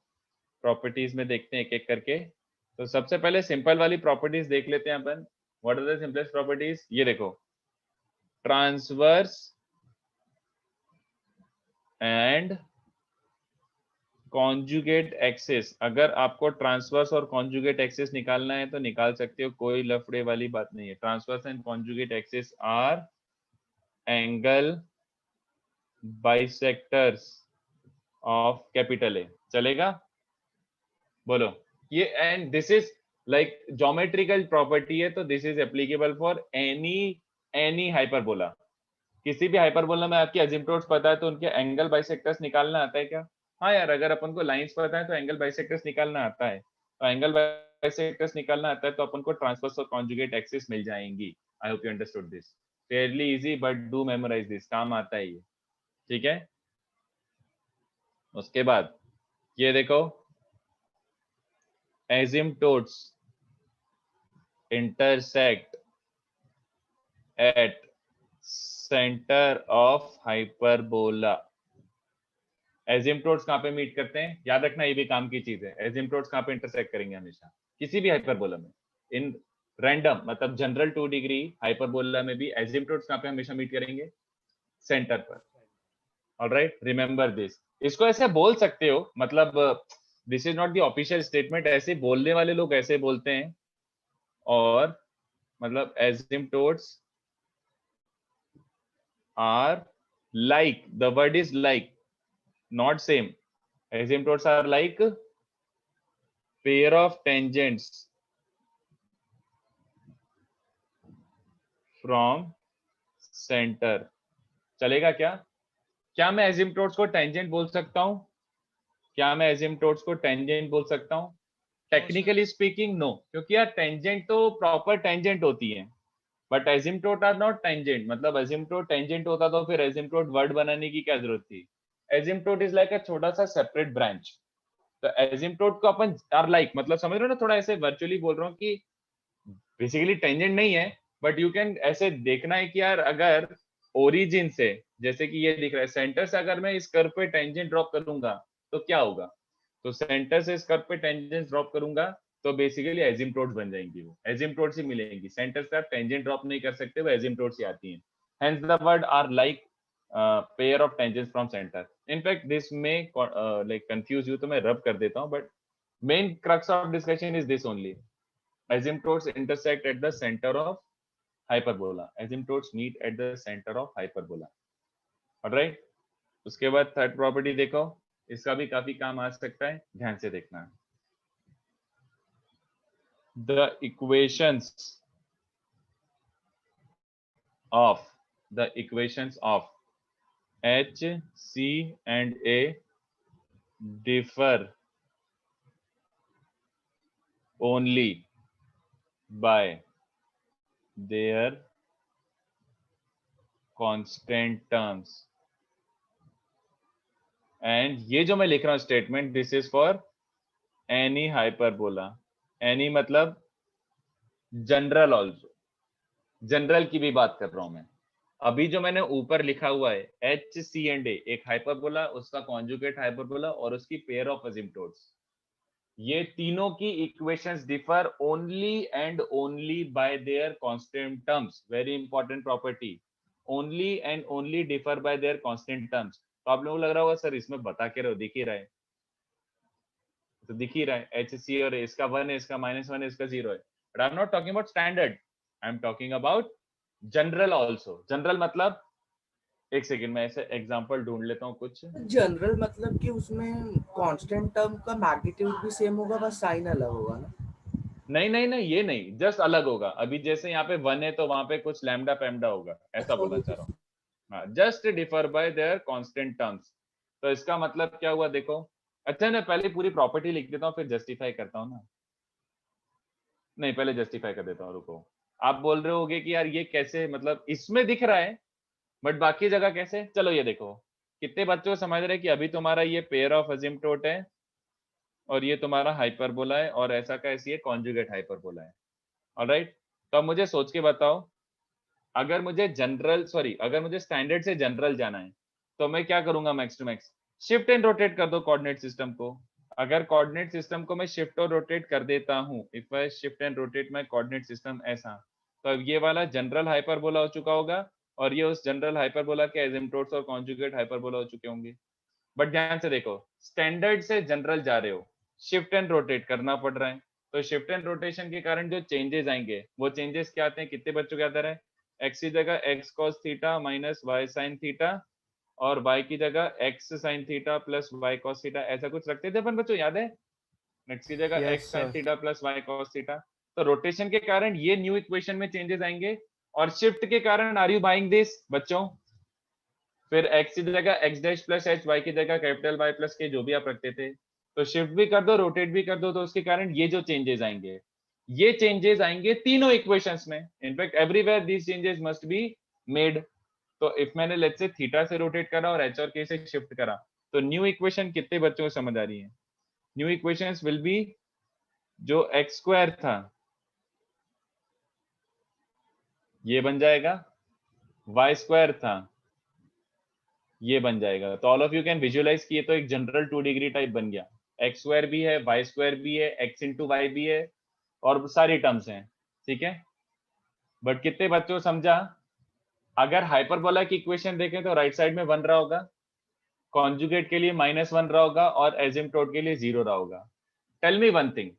प्रॉपर्टीज में देखते हैं एक एक करके। तो सबसे पहले सिंपल वाली प्रॉपर्टीज देख लेते हैं अपन। What are the simplest properties? ये देखो, ट्रांसवर्स एंड कॉन्जुगेट एक्सिस। अगर आपको ट्रांसवर्स और कॉन्जुगेट एक्सिस निकालना है तो निकाल सकते हो, कोई लफड़े वाली बात नहीं है। Transverse and conjugate axis R angle bisectors of capital A, चलेगा? बोलो ये। And this is like geometrical property है, तो this is applicable for any hyperbola. किसी भी हाइपरबोला में आपकी एजिम्प्टोट्स पता है तो उनके एंगल बाइसेक्टर्स निकालना आता है क्या? हाँ यार, अगर अपन को लाइंस पता है तो एंगल बाइसेक्टर्स निकालना आता है। तो एंगल बाइसेक्टर्स निकालना आता है तो अपन को ट्रांसवर्स और कॉन्जुगेट एक्सिस मिल जाएंगी। I hope you understood this. Fairly easy but do memorise this, काम आता है ये, ठीक है। उसके बाद ये देखो, asymptotes intersect at centre of hyperbola. Asymptotes कहाँ पे मीट करते हैं? याद रखना, ये भी काम की चीज है। एजिम्प्टोट्स कहाँ पे इंटरसेक्ट करेंगे? हमेशा किसी भी हाइपरबोला में, इन रैंडम मतलब जनरल 2 डिग्री हाइपरबोला में भी एजिम्प्टोट्स कहाँ पे हमेशा मीट करेंगे? सेंटर पर। Alright, remember this. इसको ऐसे बोल सकते हो, मतलब this is not the official statement, ऐसे बोलने वाले लोग ऐसे बोलते हैं। और मतलब एजिम्प्टोट्स are like, the word is like, not same. Asymptotes are like pair of tangents from center। चलेगा क्या? क्या मैं asymptotes को tangent बोल सकता हूं? क्या मैं एसिम्पटोट्स को टेंजेंट बोल सकता हूँ? टेक्निकली स्पीकिंग नो, क्योंकि यार टेंजेंट तो प्रॉपर टेंजेंट होती है, बट एसिम्पटोट आर नॉट टेंजेंट। मतलब एसिम्पटोट टेंजेंट होता तो फिर एसिम्पटोट वर्ड बनाने की क्या जरूरत थी? एसिम्पटोट इज लाइक अ छोटा सा सेपरेट ब्रांच। तो एसिम्पटोट को अपन आर लाइक, मतलब समझ रहे हो ना, थोड़ा ऐसे वर्चुअली बोल रहा हूँ कि बेसिकली टेंजेंट नहीं है, बट यू कैन ऐसे देखना है कि यार अगर ओरिजिन से, जैसे कि ये दिख रहा है, सेंटर से अगर मैं इस कर्व पे टेंजेंट ड्रॉप करूंगा तो क्या होगा? तो सेंटर से इस कर्व पे टेंजेंट ड्रॉप करूंगा तो बेसिकली एसिम्पटोट्स बन जाएंगी, वो एसिम्पटोट्स ही मिलेंगी। सेंटर से आप टेंजेंट ड्रॉप नहीं कर सकते, वो एसिम्पटोट्स ही आती हैं। Hence the word are like pair of tangents from centre. In fact this may like confuse you, तो मैं रब कर देता हूँ, but main crux of discussion is this only: asymptotes intersect at the center of hyperbola. Asymptotes meet at the center of hyperbola. Alright? उसके बाद third property देखो, इसका भी काफी काम आ सकता है, ध्यान से देखना। The equations of H, C and A differ only by their constant terms. And ये जो मैं लिख रहा हूं statement, this is for any hyperbola. Any मतलब जनरल, ऑल्सो जनरल की भी बात कर रहा हूं मैं। अभी जो मैंने ऊपर लिखा हुआ है एच, सी एंड ए, एक हाइपरबोला, उसका कॉन्जुगेट हाइपरबोला और उसकी पेयर ऑफ एसिम्पटोट्स, ये तीनों की equations differ only and only by there constant terms. Very important property, only and only differ by there constant terms. तो आप लोगों को लग रहा होगा सर इसमें बता के रहो, दिख ही रहा है, तो दिख ही रहा है एच, सी और इसका 1 है, इसका -1 है, इसका 0 है। But I am not talking about standard, I am talking about general also. General मतलब, एक सेकंड मैं ऐसे एग्जांपल ढूंढ लेता हूँ कुछ। जनरल मतलब कि उसमें कांस्टेंट टर्म का मैग्नीट्यूड भी सेम होगा, बस साइन अलग होगा ना? नहीं नहीं नहीं, ये नहीं, जस्ट अलग होगा। अभी जैसे यहाँ पे 1 है तो वहां पे कुछ लैम्डा पैम्डा होगा, ऐसा बोलना चाह रहा हूँ। हाँ, just differ by there constant terms. तो इसका मतलब क्या हुआ देखो। अच्छा, मैं पहले पूरी प्रॉपर्टी लिख देता हूँ, फिर जस्टिफाई करता हूँ ना। नहीं, पहले जस्टिफाई कर देता हूँ, रुको। आप बोल रहे होगे कि यार ये कैसे, मतलब इसमें दिख रहा है बट बाकी जगह कैसे? चलो ये देखो, कितने बच्चों को समझ रहे हैं कि अभी तुम्हारा ये पेयर ऑफ एसिम्पटोट है और ये तुम्हारा हाइपरबोला है और ऐसा का ऐसी है कॉन्जुगेट हाइपरबोला है। ऑलराइट, तो अब मुझे सोच के बताओ, अगर मुझे अगर मुझे स्टैंडर्ड से जनरल जाना है तो मैं क्या करूंगा? Max to max shift and rotate कर दो कोऑर्डिनेट सिस्टम को। अगर कोऑर्डिनेट सिस्टम को मैं शिफ्ट और रोटेट कर देता हूं, if I shift and rotate my coordinate system ऐसा, तो अब ये वाला जनरल हाइपरबोला हो चुका होगा और ये उस जनरल हाइपरबोला के एसिम्पटोट्स और कॉन्जुगेट हाइपरबोला हो चुके होंगे। बट ध्यान से देखो, स्टैंडर्ड से जनरल जा रहे हो, शिफ्ट एंड रोटेट करना पड़ रहा है, तो शिफ्ट एंड रोटेशन के कारण जो चेंजेस आएंगे वो चेंजेस क्या आते हैं? कितने बच्चों के अंदर है? x की जगह x cos theta minus y sin theta और y की जगह x sin theta plus y cos theta, ऐसा कुछ रखते थे अपन बच्चों, याद है? x की जगह Yes, x sin sir. Theta plus y cos theta. तो रोटेशन के कारण ये न्यू इक्वेशन में चेंजेस आएंगे और शिफ्ट के कारण आर यू बाइंग दिस बच्चों? फिर x की जगह x dash plus h, y की जगह कैपिटल Y प्लस के, जो भी आप रखते थे, तो शिफ्ट भी कर दो रोटेट भी कर दो, तो उसके कारण ये जो चेंजेस आएंगे, ये चेंजेस आएंगे तीनों इक्वेशंस में। In fact everywhere these changes must be made. तो इफ मैंने लेट्स से थीटा से रोटेट करा और h और k से शिफ्ट करा, तो न्यू इक्वेशन कितने बच्चों को समझ आ रही है? न्यू इक्वेशंस विल बी, जो x स्क्वायर था ये बन जाएगा, y स्क्वायर था ये बन जाएगा। तो all of you can visualise कि ये तो एक जनरल 2 डिग्री टाइप बन गया। एक्स स्क्वायर भी है, वाई स्क्वायर भी है, एक्स इंटू वाई भी है और सारी टर्म्स हैं, ठीक है। बट कितने बच्चों को समझा? अगर हाइपरबोला की इक्वेशन देखें तो राइट साइड में 1 रहा होगा, कॉन्जुगेट के लिए -1 रहा होगा और एसिम्पटोट के लिए 0 रहा होगा। Tell me one thing,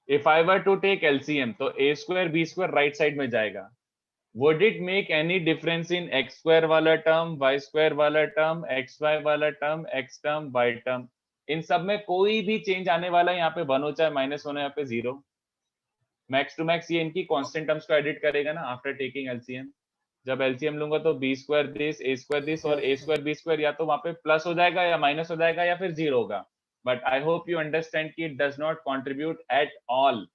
if I were to take LCM तो a square b square right side में जाएगा। Would it make any difference in x square वाला टर्म, y square वाला टर्म, xy वाला term, x term, y term? इन सब में कोई भी चेंज आने वाला है? यहाँ पे 1 हो चाहे -1 हो, यहाँ पे 0। मैक्स टू मैक्स ये इनकी कांस्टेंट टर्म्स को एडिट करेगा ना आफ्टर टेकिंग एलसीएम। जब एलसीएम लूंगा तो b square this a square this और ए स्क्वायर बी स्क्वायर या तो वहां पे प्लस हो जाएगा या माइनस हो जाएगा या फिर जीरो होगा. But I hope you understand कि it does not contribute at all.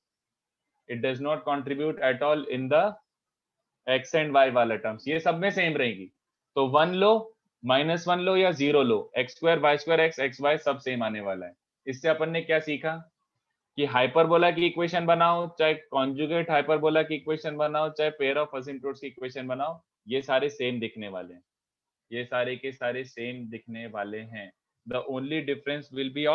It does not contribute at all in the X and Y वाला टर्म्स. ये सब में सेम रहेगी. तो 1 लो, -1 लो या 0 लो, X square Y square X X Y सब सेम आने वाला है. इससे अपन ने क्या सीखा कि हाइपरबोला की इक्वेशन बनाओ, चाहे कॉन्जुगेट हाइपरबोला की इक्वेशन बनाओ, चाहे पेयर ऑफ असिम्प्टोट्स की इक्वेशन बनाओ, ये सारे सेम दिखने वाले हैं. ये सारे के सारे सेम दिखने वाले हैं. The only difference will be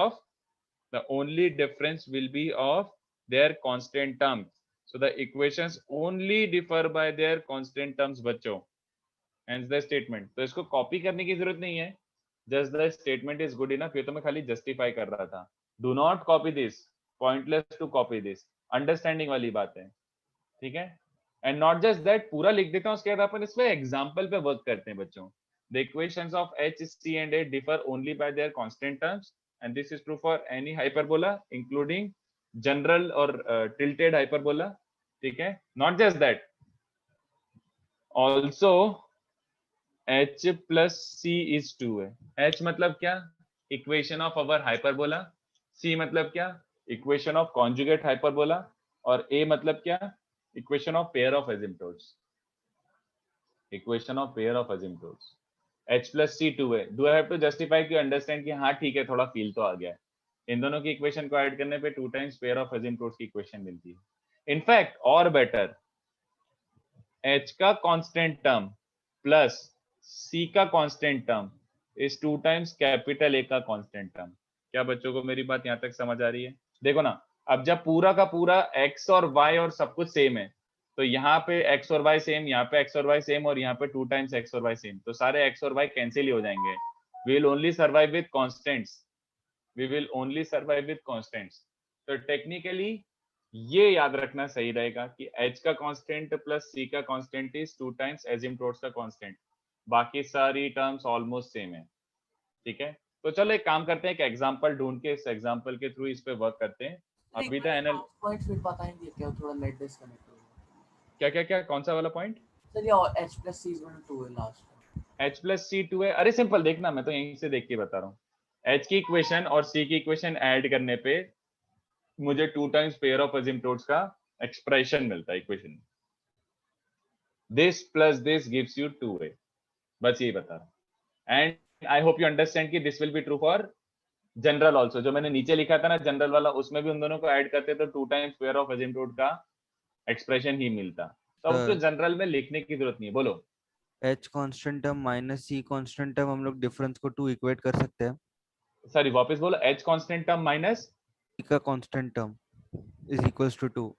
of their constant terms. So the equations only differ by their constant terms बच्चों. Hence the statement. तो इसको कॉपी करने की जरूरत नहीं है. Just the statement is good enough. ये तो मैं खाली जस्टिफाई कर रहा था. Do not copy this. Pointless to copy this. Understanding वाली बात है. ठीक है? And not just that, पूरा लिख देता हूँ. उसके बाद अपन इसमें एग्जाम्पल पे वर्क करते हैं बच्चों. The equations of H, C and A differ only by their constant terms, and this is true for any hyperbola, including general और टिल्टेड हाइपरबोला. ठीक है? Not just that, also H plus C is 2 है. H मतलब क्या? Equation of our hyperbola. C मतलब क्या? Equation of conjugate hyperbola. और A मतलब क्या? Equation of pair of asymptotes. Equation of pair of asymptotes. H plus C 2 है. Do I have to justify कि अंडरस्टैंड कि हाँ ठीक है, थोड़ा फील तो आ गया है. इन दोनों की इक्वेशन को ऐड करने पे 2 टाइम्स पेयर ऑफ एसिम्प्टोट्स की इक्वेशन मिलती है. इनफैक्ट और बेटर, H का कांस्टेंट टर्म प्लस C का constant term is 2 times capital A का कांस्टेंट टर्म. क्या बच्चों को मेरी बात यहां तक समझ आ रही है? देखो ना, अब जब पूरा का पूरा X और Y और सब कुछ सेम है, तो यहाँ पे X और Y सेम, यहाँ पे X और Y सेम और यहाँ पे 2 टाइम्स X और Y सेम, तो सारे X और Y कैंसिल ही हो जाएंगे. We will only survive with constants. We will only survive with constants. तो टेक्निकली ये याद रखना सही रहेगा कि H का कांस्टेंट प्लस C का कांस्टेंट इज 2 टाइम्स एसिम्प्टोट्स का कांस्टेंट. बाकी सारी टर्म्स ऑलमोस्ट सेम है. ठीक है? तो चलो एक काम करते हैं, एक एग्जांपल ढूंढ के इस एग्जांपल के थ्रू इस पे वर्क करते हैं. अभी द एनल पॉइंट फिर बताएंगे क्या? थोड़ा नेट डिस्कनेक्ट हो गया. क्या क्या क्या कौन सा वाला पॉइंट? सर ये H प्लस C 2 है लास्ट. H प्लस C 2 है. अरे सिंपल, देखना मैं तो यहीं से देख के बता रहा हूँ. H की इक्वेशन और C की इक्वेशन ऐड करने पे मुझे 2 टाइम्स पेयर ऑफ एसिम्प्टोट्स का एक्सप्रेशन मिलता है equation. This plus this gives you 2A. बस यही बता रहा हूं. And I hope you understand कि this will be true for general also. जो मैंने नीचे लिखा था ना जनरल वाला, उसमें भी उन दोनों को ऐड करते तो 2 टाइम्स पेयर ऑफ एसिम्प्टोट का एक्सप्रेशन ही मिलता. तो अब तो जनरल में लिखने की जरूरत नहीं है. बोलो. H constant term minus C constant term, हम लोग डिफरेंस को 2 इक्वेट कर सकते हैं. सॉरी, वापस बोलो. H constant term minus C का constant term is equals to 2.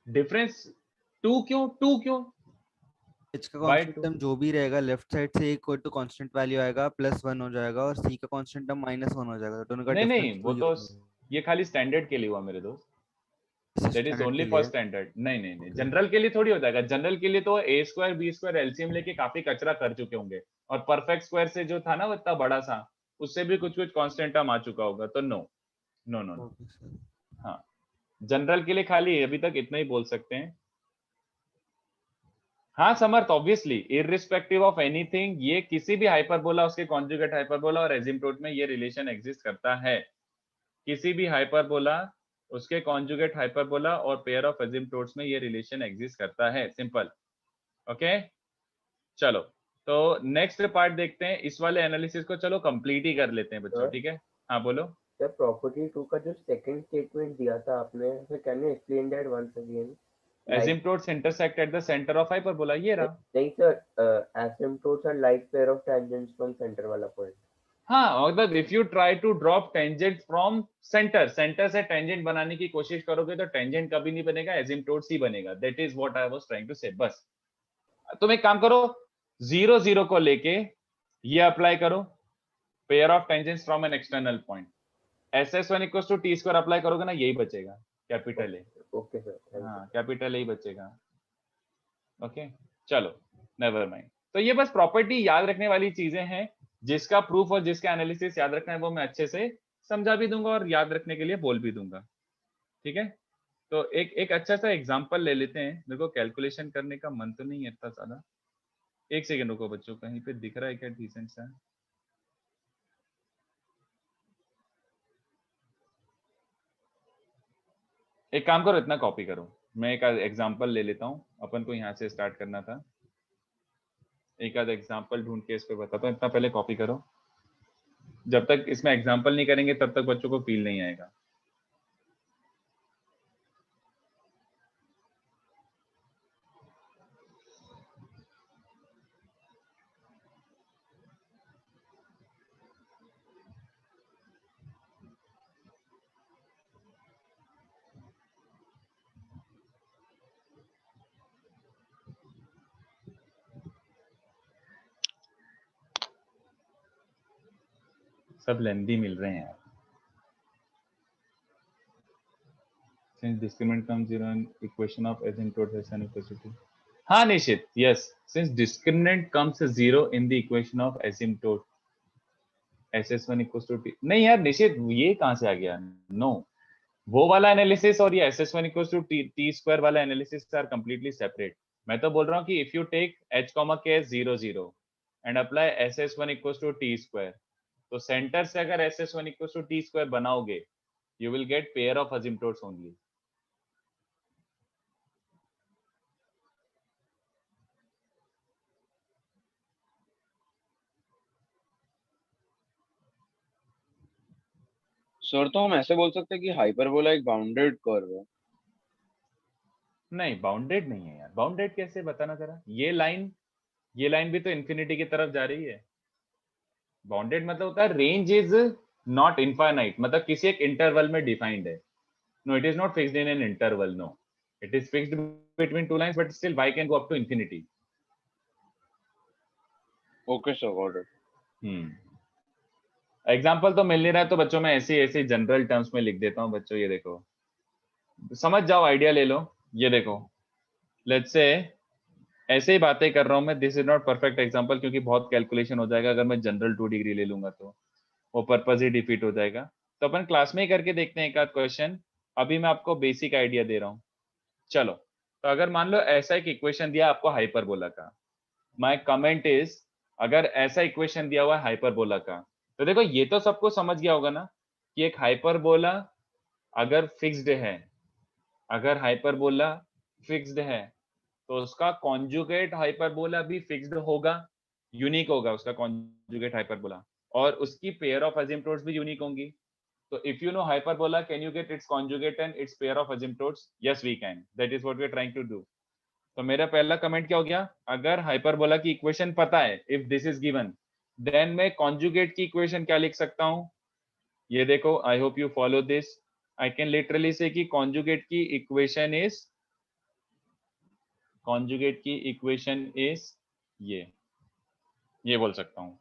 Difference 2 क्यों? 2 क्यों? H का कांस्टेंट टर्म जो भी रहेगा लेफ्ट साइड से एक तो कांस्टेंट वैल्यू आएगा +1 हो जाएगा और C का कांस्टेंट टर्म -1 हो जाएगा. दोनों का नहीं डिफरेंस वो तो ये खाली स्टैंडर्ड के लिए हुआ मेरे दोस्त. That is only for standard. नहीं जनरल के लिए थोड़ी हो जाएगा. जनरल के लिए तो A square B square LCM लेके काफी कचरा कर चुके होंगे, और परफेक्ट स्क्वायर से जो था ना वो इतना बड़ा सा, उससे भी कुछ कांस्टेंट टर्म आ चुका होगा. तो नो. हाँ, जनरल के लिए खाली अभी तक इतना ही बोल सकते हैं. हाँ समर्थ, ऑब्वियसली इररिस्पेक्टिव ऑफ एनीथिंग, ये किसी भी हाइपरबोला, उसके कॉन्जुगेट हाइपरबोला और एसिम्प्टोट में ये रिलेशन एग्जिस्ट करता है. किसी भी हाइपरबोला, उसके कॉन्जुगेट हाइपरबोला और पेयर ऑफ एसिम्प्टोट्स में ये रिलेशन एग्जिस्ट करता है. सिंपल. ओके, चलो तो नेक्स्ट पार्ट देखते हैं. इस वाले एनालिसिस को चलो कंप्लीट ही कर लेते हैं बच्चों. ठीक है? हाँ बोलो. सर प्रॉपर्टी 2 का जो सेकंड स्टेटमेंट दिया था आपने, sir can you explain that once again? Asymptotes intersect at the centre of hyperbola. ये रहा. नहीं sir, asymptotes are like pair of tangents from centre वाला पॉइंट. हाँ, मतलब if you try to drop tangent from centre, centre से tangent बनाने की कोशिश करोगे तो टेंजेंट कभी नहीं बनेगा, एसिम्प्टोट्स ही बनेगा. That is what I was trying to say. बस तुम एक काम करो, 0 0 को लेके ये अप्लाई करो, pair of tangents from an external point. SS1 = T² apply करोगे ना, यही बचेगा, कैपिटल ए. Okay sir. हाँ, कैपिटल ए ही बचेगा. ओके, चलो नेवर माइंड. तो ये बस प्रॉपर्टी याद रखने वाली चीजें हैं, जिसका प्रूफ और जिसका एनालिसिस याद रखना है वो मैं अच्छे से समझा भी दूंगा और याद रखने के लिए बोल भी दूंगा. ठीक है? तो एक अच्छा सा एग्जांपल ले लेते हैं. मेरे को कैलकुलेशन करने का मन तो नहीं है इतना ज्यादा. एक सेकंड रुको बच्चों, कहीं पे दिख रहा है क्या डिसेंट सा? एक काम करो, इतना कॉपी करो, मैं एक एग्जांपल ले लेता हूँ, अपन को यहाँ से स्टार्ट करना था। एक आध एग्जांपल ढूंढ के इस पे बताता हूँ, इतना पहले कॉपी करो। जब तक इसमें एग्जांपल नहीं करेंगे तब तक बच्चों को फील नहीं आएगा। सब लेंदी मिल रहे हैं यार। Since discriminant comes zero and equation of asymptote has an equality. हाँ निशित, yes. Since discriminant comes zero in the equation of asymptote, SS1 equals to T. नहीं यार निशित, ये कहाँ से आ गया? No. वो वाला एनालिसिस और ये SS1 equals to T square वाला एनालिसिस आर completely separate. मैं तो बोल रहा हूँ कि if you take h, k 0 0 and apply SS1 equals to T square, तो सेंटर से अगर SS1 equals to T square बनाओगे, you will get pair of asymptotes only. Sir तो हम ऐसे बोल सकते हैं कि हाइपरबोला एक बाउंडेड कर्व है। नहीं, बाउंडेड नहीं है यार। बाउंडेड कैसे, बताना जरा। ये लाइन भी तो इन्फिनिटी की तरफ जा रही है। बाउंडेड मतलब होता है रेंज इज नॉट इनफाइनाइट, मतलब किसी एक इंटरवल में डिफाइंड है। No, it is not fixed in an interval, no, it is fixed between two lines, but still y can go up to infinity. Okay sir, got it. Example तो मिल नहीं रहा है, तो बच्चों में ऐसे जनरल टर्म्स में लिख देता हूँ बच्चों। ये देखो, समझ जाओ, आइडिया ले लो। ये देखो, लेट्स से ऐसे ही बातें कर रहा हूं मैं। This is not perfect example, क्योंकि बहुत कैलकुलेशन हो जाएगा अगर मैं जनरल 2 डिग्री ले लूंगा, तो वो पर्पस ही डिफीट हो जाएगा। तो अपन क्लास में ही करके देखते हैं एक आध क्वेश्चन। अभी मैं आपको बेसिक आइडिया दे रहा हूँ। चलो, तो अगर मान लो ऐसा एक इक्वेशन दिया आपको हाइपरबोला का, माय कमेंट इज, अगर ऐसा इक्वेशन दिया हुआ है हाइपरबोला का, तो देखो ये तो सबको समझ गया होगा ना कि एक हाइपरबोला अगर फिक्स्ड है, अगर हाइपरबोला फिक्स्ड है तो उसका कॉन्जुगेट हाइपरबोला भी फिक्स्ड होगा, यूनिक होगा उसका कॉन्जुगेट हाइपरबोला, और उसकी पेयर ऑफ असिम्प्टोट्स भी यूनिक होंगी। तो if you know hyperbola, can you get its conjugate and its pair of asymptotes? Yes we can, that is what we are trying to do. तो मेरा पहला कमेंट क्या हो गया? अगर हाइपरबोला की इक्वेशन पता है, if this is given, then मैं कॉन्जुगेट की इक्वेशन क्या लिख सकता हूं? ये देखो, I hope you follow this. I can literally say कि कॉन्जुगेट की इक्वेशन इज, कॉन्जुगेट की इक्वेशन इज ये बोल सकता हूं।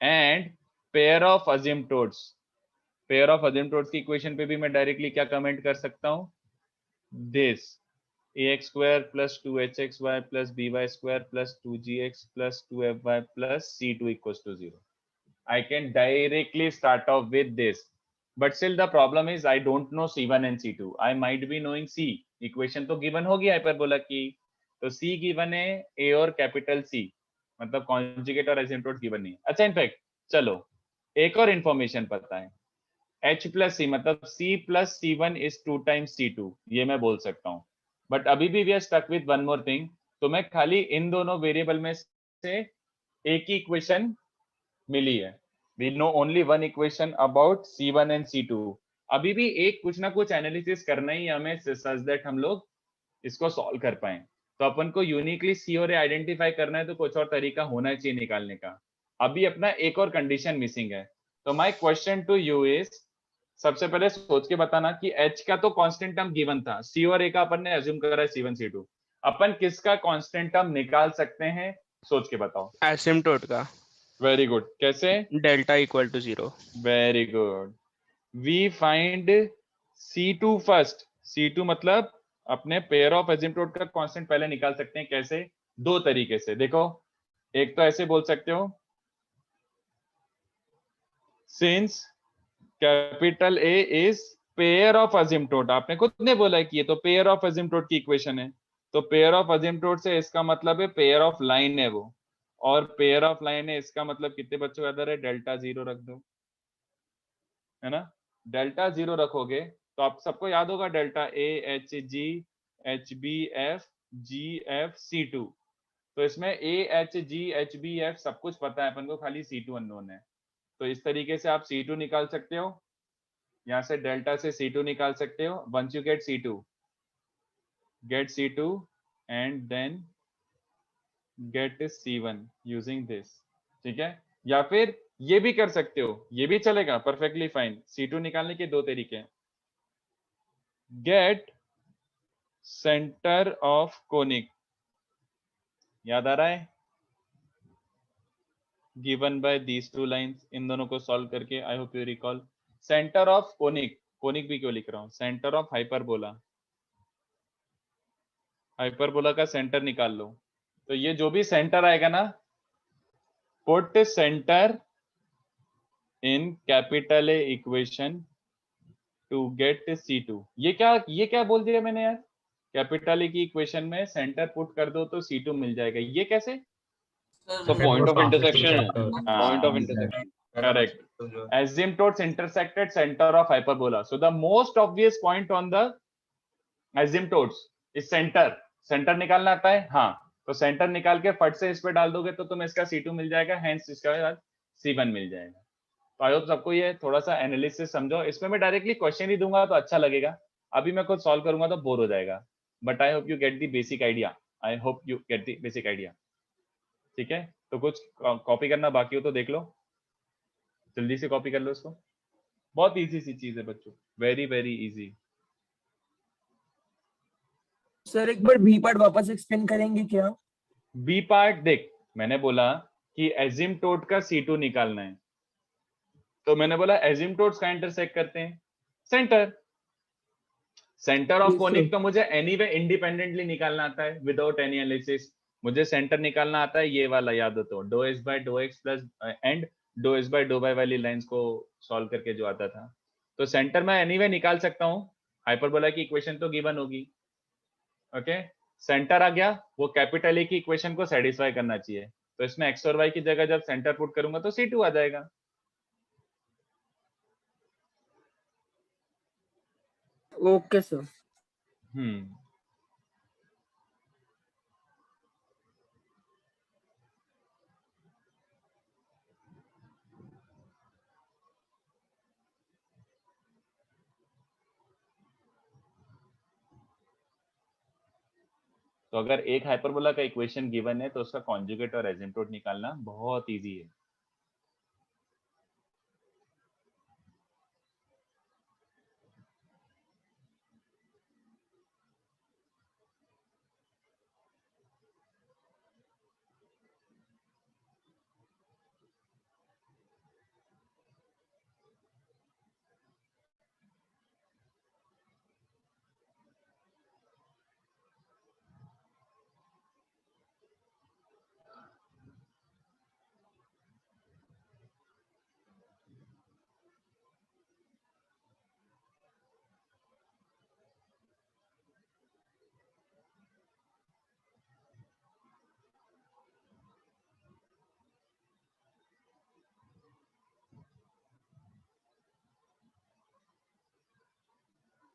And pair of asymptotes, pair of asymptotes की इक्वेशन पे भी मैं डायरेक्टली क्या कमेंट कर सकता हूं? This ax square plus 2hxy plus by square plus 2gx plus 2fy plus c2 equals to 0. I can directly start off with this, but still the problem is I don't know c1 and c2. I might be knowing c, equation तो given होगी hyperbola की, तो c given है, a और capital c, मतलब conjugate और asymptote given नहीं है। अच्छा, इनफैक्ट चलो एक और इंफॉर्मेशन पता है, h plus c मतलब c plus c1 is 2 times c2, ये मैं बोल सकता हूँ। बट अभी भी we are stuck with one more thing, तो मैं खाली इन दोनों वेरिएबल में से एक ही इक्वेशन मिली है। We know only one equation about c1 and c2। अभी भी एक कुछ ना कुछ एनालिसिस करना ही हमें, सच दैट हम लोग इसको सॉल्व कर पाए। तो अपन को यूनिकली c और a आइडेंटिफाई करना है, तो कुछ और तरीका होना चाहिए निकालने का। अभी अपना एक और कंडीशन मिसिंग है। तो my question to you is, सबसे पहले सोच के बताना कि h का तो कांस्टेंट टर्म गिवन था, c और a का अपन ने अज्यूम करा है c1 c2, अपन किसका कांस्टेंट टर्म निकाल सकते हैं? सोच के बताओ। एसिम्प्टोट का। वेरी गुड, कैसे? Delta equal to 0। Very good. We find c2 first. c2 मतलब अपने पेयर ऑफ एसिम्प्टोट का कांस्टेंट पहले निकाल सकते हैं। कैसे? दो तरीके से। देखो, एक तो ऐसे बोल सकते हो, since capital A is pair of asymptote, आपने खुद ने बोला है कि ये तो पेयर ऑफ असिम्प्टोट की इक्वेशन है, तो पेयर ऑफ असिम्प्टोट से इसका मतलब है पेयर ऑफ लाइन है वो। और पेयर ऑफ लाइन है, इसका मतलब कितने बच्चों का अंदर है, डेल्टा 0 रख दो, है ना। डेल्टा 0 रखोगे तो आप सबको याद होगा delta a h g h b f g f c two. तो इसमें a h g h b f सब कुछ पता है अपन को, खाली सी टू अननोन है। तो इस तरीके से आप सी टू निकाल सकते हो, यहाँ से डेल्टा से सी टू निकाल सकते हो। Once you get c two, get C2 and then get C1 using this, ठीक है। या फिर ये भी कर सकते हो, ये भी चलेगा, परफेक्टली फाइन। C2 निकालने के दो तरीके हैं। गेट सेंटर ऑफ कोनिक, याद आ रहा है, given by these two lines. इन दोनों को सॉल्व करके I hope you recall. Centre of conic, conic भी क्यों लिख रहा हूं, सेंटर ऑफ हाइपरबोला, हाइपरबोला का सेंटर निकाल लो। तो ये जो भी सेंटर आएगा ना, put centre in capital A equation to get C2। ये क्या बोल दिया मैंने यार, कैपिटल ए की इक्वेशन में सेंटर पुट कर दो तो C2 मिल जाएगा, ये कैसे? तो पॉइंट ऑफ इंटरसेक्शन है, point of intersection, correct. asymptotes intersected center of hyperbola, so the most obvious point on the asymptotes is center। Centre निकालना आता है, हाँ, तो सेंटर निकाल के फट से इस पे डाल दोगे तो तुम्हें इसका C2 मिल जाएगा, हेंस इसका बाद C1 मिल जाएगा। तो आई होप सबको ये थोड़ा सा एनालिसिस समझो। इसमें मैं डायरेक्टली क्वेश्चन ही दूंगा तो अच्छा लगेगा, अभी मैं खुद सॉल्व करूंगा तो बोर हो जाएगा। But I hope you get the basic idea, I hope you get the basic idea, ठीक है। तो कुछ कॉपी करना बाकी हो तो देख लो, जल्दी से कॉपी कर लो इसको। बहुत इजी सी चीज है बच्चों, वेरी वेरी इजी। सर एक बार बी पार्ट वापस एक्सप्लेन करेंगे क्या? बी पार्ट देख, मैंने बोला कि एजिम्टोट का C2 निकालना है, तो मैंने बोला एजिम्टोट्स का इंटरसेक्ट करते हैं सेंटर। सेंटर ऑफ कोनिक तो मुझे एनीवे इंडिपेंडेंटली निकालना आता है विदाउट एनी एनालिसिस। मुझे सेंटर निकालना आता है, ये वाला याद हो तो, do s by do x plus and do s by do y वाली लाइंस को सॉल्व करके जो आता था। तो सेंटर मैं एनीवे निकाल सकता हूँ, हाइपरबोला की इक्वेशन तो गिवन होगी, ओके। सेंटर आ गया, वो कैपिटल ए की इक्वेशन को सेटिस्फाई करना चाहिए, तो इसमें एक्स और वाई की जगह जब सेंटर पुट करूंगा तो C2 आ जाएगा। Okay sir. तो अगर एक हाइपरबोला का इक्वेशन गिवन है तो उसका कॉन्जुगेट और एसिम्प्टोट निकालना बहुत इजी है।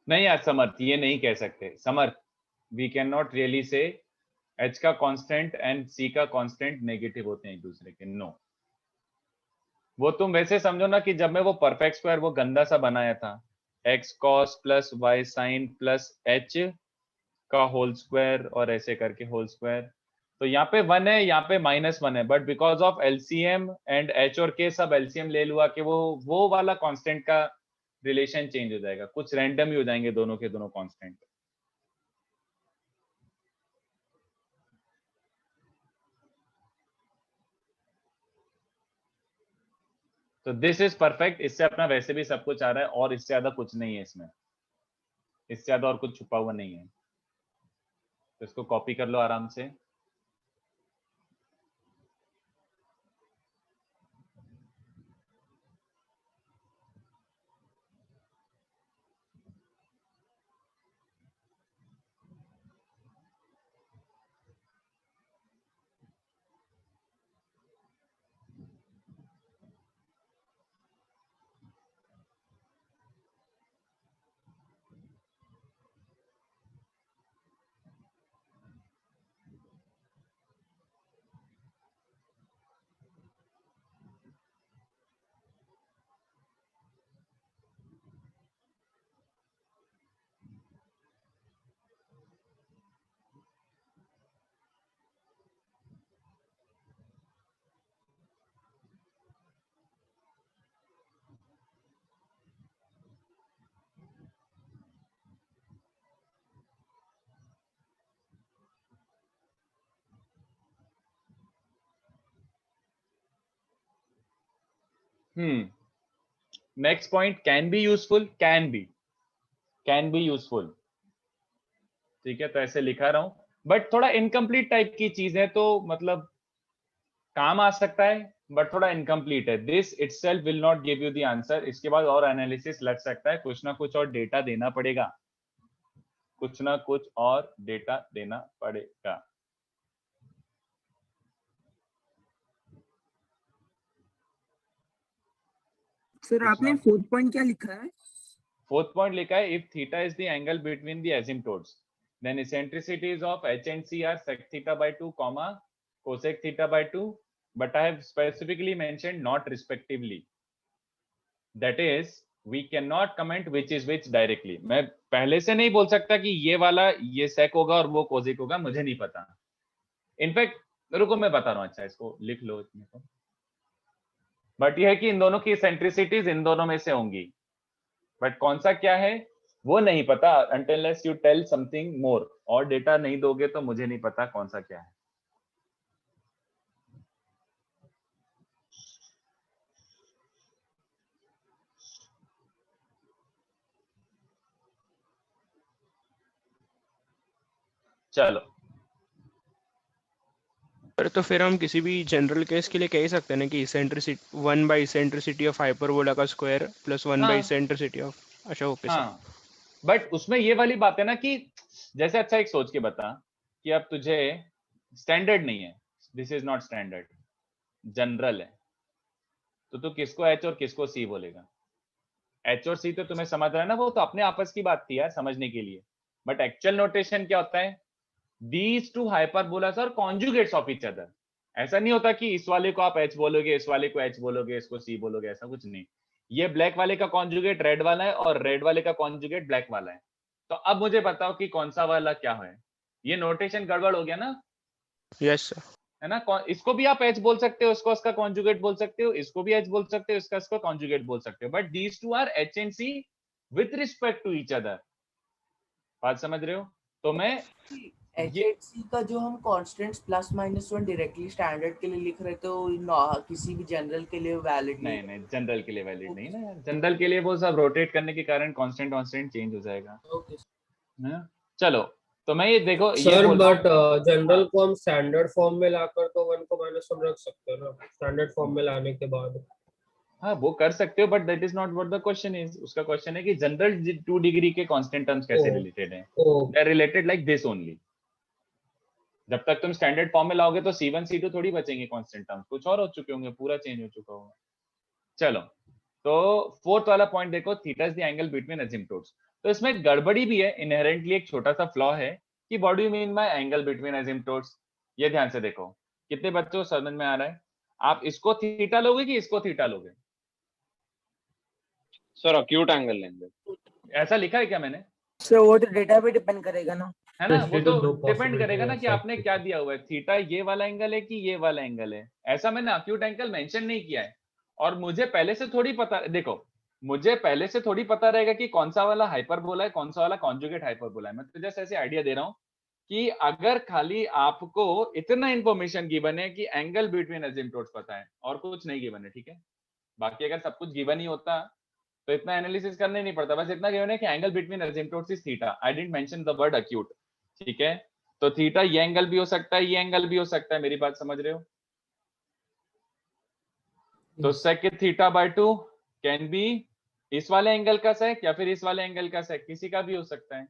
नहीं यार समर्थ, ये नहीं कह सकते Samarth, we can not really say H का कांस्टेंट एंड सी का कांस्टेंट नेगेटिव होते हैं एक दूसरे के, नो। वो तुम वैसे समझो ना कि जब मैं वो परफेक्ट स्क्वायर वो गंदा सा बनाया था, x cos plus y sine plus h का होल स्क्वायर और ऐसे करके होल स्क्वायर, तो यहाँ पे 1 है, यहाँ पे -1 है, but because of LCM and H और के सब एलसीएम ले लुआ कि वो वाला कांस्टेंट का रिलेशन चेंज हो जाएगा, कुछ रैंडम ही हो जाएंगे दोनों के दोनों कांस्टेंट। तो दिस इज परफेक्ट, इससे अपना वैसे भी सब कुछ आ रहा है और इससे ज्यादा कुछ नहीं है इसमें, इससे ज्यादा और कुछ छुपा हुआ नहीं है। तो इसको कॉपी कर लो आराम से। Next point, can be useful, can be useful, ठीक है, तो ऐसे लिखा रहा हूं, बट थोड़ा इनकम्प्लीट टाइप की चीज है, तो मतलब काम आ सकता है बट थोड़ा इनकम्प्लीट है। This itself will not give you the answer, इसके बाद और एनालिसिस लग सकता है, कुछ ना कुछ और डेटा देना पड़ेगा, कुछ ना कुछ और डेटा देना पड़ेगा। सर आपने फोर्थ पॉइंट क्या लिखा है? फोर्थ पॉइंट लिखा है, if theta is the angle between the asymptotes then eccentricities of h and c are sec theta by 2 comma cosec theta by 2, but I have specifically mentioned not respectively, that is we cannot comment which is which directly। मैं पहले से नहीं बोल सकता कि ये वाला ये sec होगा और वो cosec होगा, मुझे नहीं पता। इनफैक्ट रुको मैं बता रहा हूँ, अच्छा इसको लिख लो इसमें को, बट ये है कि इन दोनों की eccentricities इन दोनों में से होंगी, बट कौन सा क्या है वो नहीं पता unless you tell something more, और डेटा नहीं दोगे तो मुझे नहीं पता कौन सा क्या है। चलो पर तो फिर हम किसी भी जनरल केस के लिए कह ही सकते हैं ना कि eccentricity 1 by eccentricity of hyperbola का square plus 1 by eccentricity of, अच्छा ओके सर। हाँ, बट उसमें ये वाली बात है ना कि जैसे अच्छा एक सोच के बता कि अब तुझे स्टैंडर्ड नहीं है, this is not standard, general है, तो तू किसको एच और किसको सी बोलेगा? एच और सी तो तुम्हें समझ रहा है ना, वो तो अपने आपस की बात थी यार समझने के लिए, बट एक्चुअल नोटेशन क्या होता है? These two hyperbolas are conjugates of each other. ऐसा नहीं होता कि इस वाले को आप एच बोलोगे, इस वाले को एच बोलोगे, इसको सी बोलोगे, ऐसा कुछ नहीं। ये ब्लैक वाले का कॉन्जुगेट रेड वाला है और रेड वाले का कॉन्जुगेट ब्लैक वाला है। तो अब मुझे बताओ कि कौन सा वाला क्या है? ये नोटेशन गड़बड़ हो गया ना? यस सर, है ना? इसको भी आप एच बोल सकते हो, इसको इसका कॉन्जुगेट बोल सकते हो, इसको भी एच बोल सकते हो, इसका कॉन्जुगेट बोल सकते हो, but these two are h and c with respect to each other. बात समझ रहे हो? तो मैं HHC का जो हम constants plus minus 1 directly standard के लिए लिख रहे थे किसी भी जनरल के लिए वैलिड नहीं, जनरल के लिए वैलिड नहीं ना यार, जनरल के लिए वो सब रोटेट करने के कारण कांस्टेंट चेंज हो जाएगा। ओके ना? चलो तो मैं ये देखो सर, बट जनरल को हम स्टैंडर्ड फॉर्म में लाकर तो 1 को -1 रख सकते हैं ना, स्टैंडर्ड फॉर्म में लाने के बाद। हाँ वो कर सकते हो, but that is not what the question is. उसका क्वेश्चन है कि जनरल 2 डिग्री के कांस्टेंट टर्म्स कैसे रिलेटेड हैं? They are related like this only. जब तक तुम स्टैंडर्ड फॉर्म में लाओगे तो C1 C2 थोड़ी बचेंगे कांस्टेंट टर्म्स, कुछ और हो चुके होंगे, पूरा चेंज हो चुका होगा। चलो तो फोर्थ वाला पॉइंट देखो, theta is the angle between asymptotes. तो इसमें गड़बड़ी भी है, इनहेरेंटली एक छोटा सा फ्लॉ है कि what do you mean by angle between asymptotes. ये ध्यान से देखो, कितने बच्चों को समझ में आ रहा है? आप इसको थीटा लोगे कि इसको थीटा लोगे? सर अक्यूट एंगल लेंगे। ऐसा लिखा है क्या मैंने? सर वो तो डेटा पे डिपेंड करेगा ना, है ना, वो तो डिपेंड करेगा ना कि आपने क्या दिया हुआ है। थीटा ये वाला एंगल है कि ये वाला एंगल है, ऐसा मैंने अक्यूट एंगल मेंशन नहीं किया है। और मुझे पहले से थोड़ी पता, देखो मुझे पहले से थोड़ी पता रहेगा कि कौन सा वाला हाइपरबोला है, कौन सा वाला कॉन्जुगेट हाइपरबोला है। मैं तो जस्ट ऐसे आइडिया दे रहा हूँ कि अगर खाली आपको इतना इंफॉर्मेशन गिवन है कि एंगल बिटवीन एसिम्प्टोट्स पता है और कुछ नहीं गिवन है, ठीक है, बाकी अगर सब कुछ गिवन ही होता तो इतना एनालिसिस करने नहीं पड़ता। बस इतना गिवन है कि angle between asymptotes is theta, I didn't mention the word acute, ठीक है। तो थीटा ये एंगल भी हो सकता है, ये एंगल भी हो सकता है, मेरी बात समझ रहे हो? तो sec theta by 2 can be इस वाले एंगल का sec या फिर इस वाले एंगल का sec, किसी का भी हो सकता है।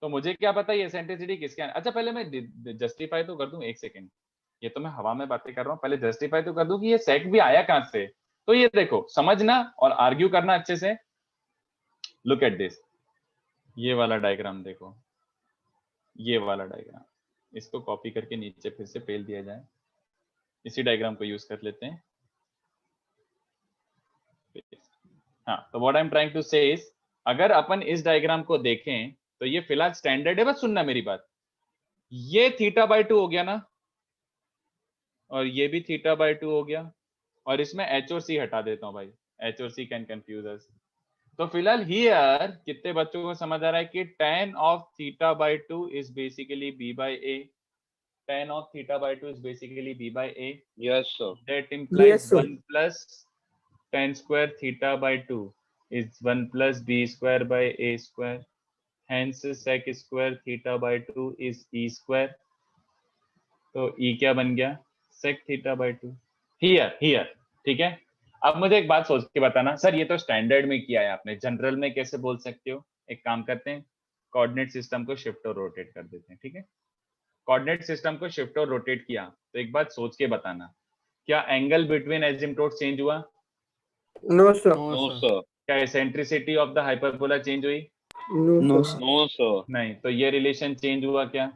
तो मुझे क्या पता ये एसेंट्रिसिटी किसके है? अच्छा पहले मैं जस्टिफाई तो कर दूं, एक सेकंड, ये तो मैं हवा में बातें कर रहा हूँ, पहले जस्टिफाई तो कर दूं कि ये sec भी आया कहां से। तो ये देखो, समझना और आर्ग्यू करना अच्छे से। लुक एट दिस, ये वाला डायग्राम देखो, ये वाला डायग्राम, इसको कॉपी करके नीचे फिर से पेल दिया जाए, इसी डायग्राम को यूज कर लेते हैं। हाँ, तो what I am trying to say is, अगर अपन इस डायग्राम को देखें तो ये फिलहाल स्टैंडर्ड है, बस सुनना मेरी बात, ये थीटा बाय 2 हो गया ना, और ये भी थीटा बाय 2 हो गया, और इसमें h और c हटा देता हूं भाई, h और c कैन कंफ्यूज अस। तो फिलहाल हियर कितने बच्चों को समझ आ रहा है कि tan of theta by 2 is basically b by a, tan of theta by 2 is basically b by a, Yes sir. that implies Yes, sir. 1 plus tan square theta by 2 is 1 plus b square by a square. Hence sec square theta by 2 is e square. तो e क्या बन गया? sec theta by 2. Here. ठीक है. अब मुझे एक बात सोच के बताना, सर ये तो स्टैंडर्ड में किया है आपने, जनरल में कैसे बोल सकते हो? एक काम करते हैं, कोऑर्डिनेट सिस्टम को शिफ्ट और रोटेट कर देते हैं, ठीक है? कोऑर्डिनेट सिस्टम को शिफ्ट और रोटेट किया तो एक बात सोच के बताना, क्या एंगल बिटवीन एजिम्प्टोट्स चेंज हुआ? No sir. No sir. क्या eccentricity of the hyperbola change हुई? No sir. No sir. नहीं, तो ये रिलेशन चेंज हुआ क्या?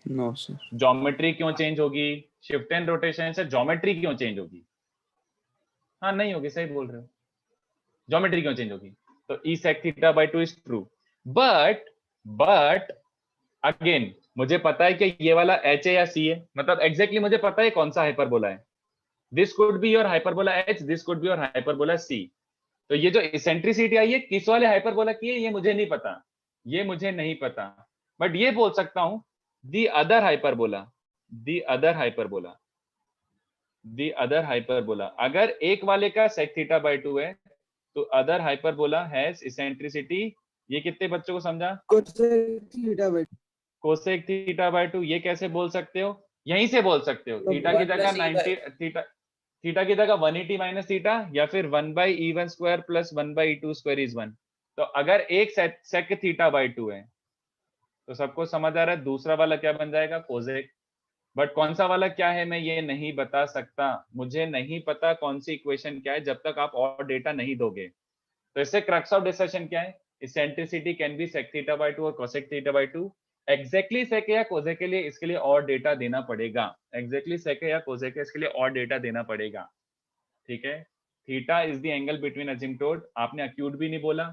No sir. ज्योमेट्री क्यों चेंज होगी? शिफ्ट एंड रोटेशन से ज्योमेट्री क्यों चेंज होगी? हाँ नहीं होगी, सही बोल रहे हो, ज्योमेट्री क्यों चेंज होगी? तो e sec theta by 2 is true, but again मुझे पता है कि ये वाला h है या c है, मतलब एग्जैक्टली मुझे पता है कौन सा हाइपरबोला है. This could be your hyperbola h, this could be your hyperbola c. तो ये जो इसेंट्रिसिटी आई है किस वाले हाइपरबोला की है ये मुझे नहीं पता, बट ये बोल सकता हूं दी अदर हाइपरबोला. अगर एक वाले का sec theta by 2 है तो अदर हाइपरबोला हैज इसेंट्रिसिटी, ये कितने बच्चों को समझा? cosec theta by 2. ये कैसे बोल सकते हो? यहीं से बोल सकते हो, थीटा की जगह 90, थीटा की जगह 180 माइनस थीटा, या फिर 1 by e1 square plus 1 by e2 square is 1. तो अगर एक sec theta by 2 है तो सबको समझ आ रहा है दूसरा वाला क्या बन जाएगा? cosec. बट कौन सा वाला क्या है मैं ये नहीं बता सकता, मुझे नहीं पता कौन सी इक्वेशन क्या है जब तक आप और डेटा नहीं दोगे. तो इससे क्रक्स ऑफ डिस्कशन क्या है? Eccentricity can be sec theta by 2 और cosec theta by 2. Exactly sec या cosec के लिए इसके लिए और डेटा देना पड़ेगा, एग्जैक्टली sec या cosec इसके लिए और डेटा देना पड़ेगा, ठीक है? Theta is the angle between asymptote. आपने अक्यूट भी नहीं बोला,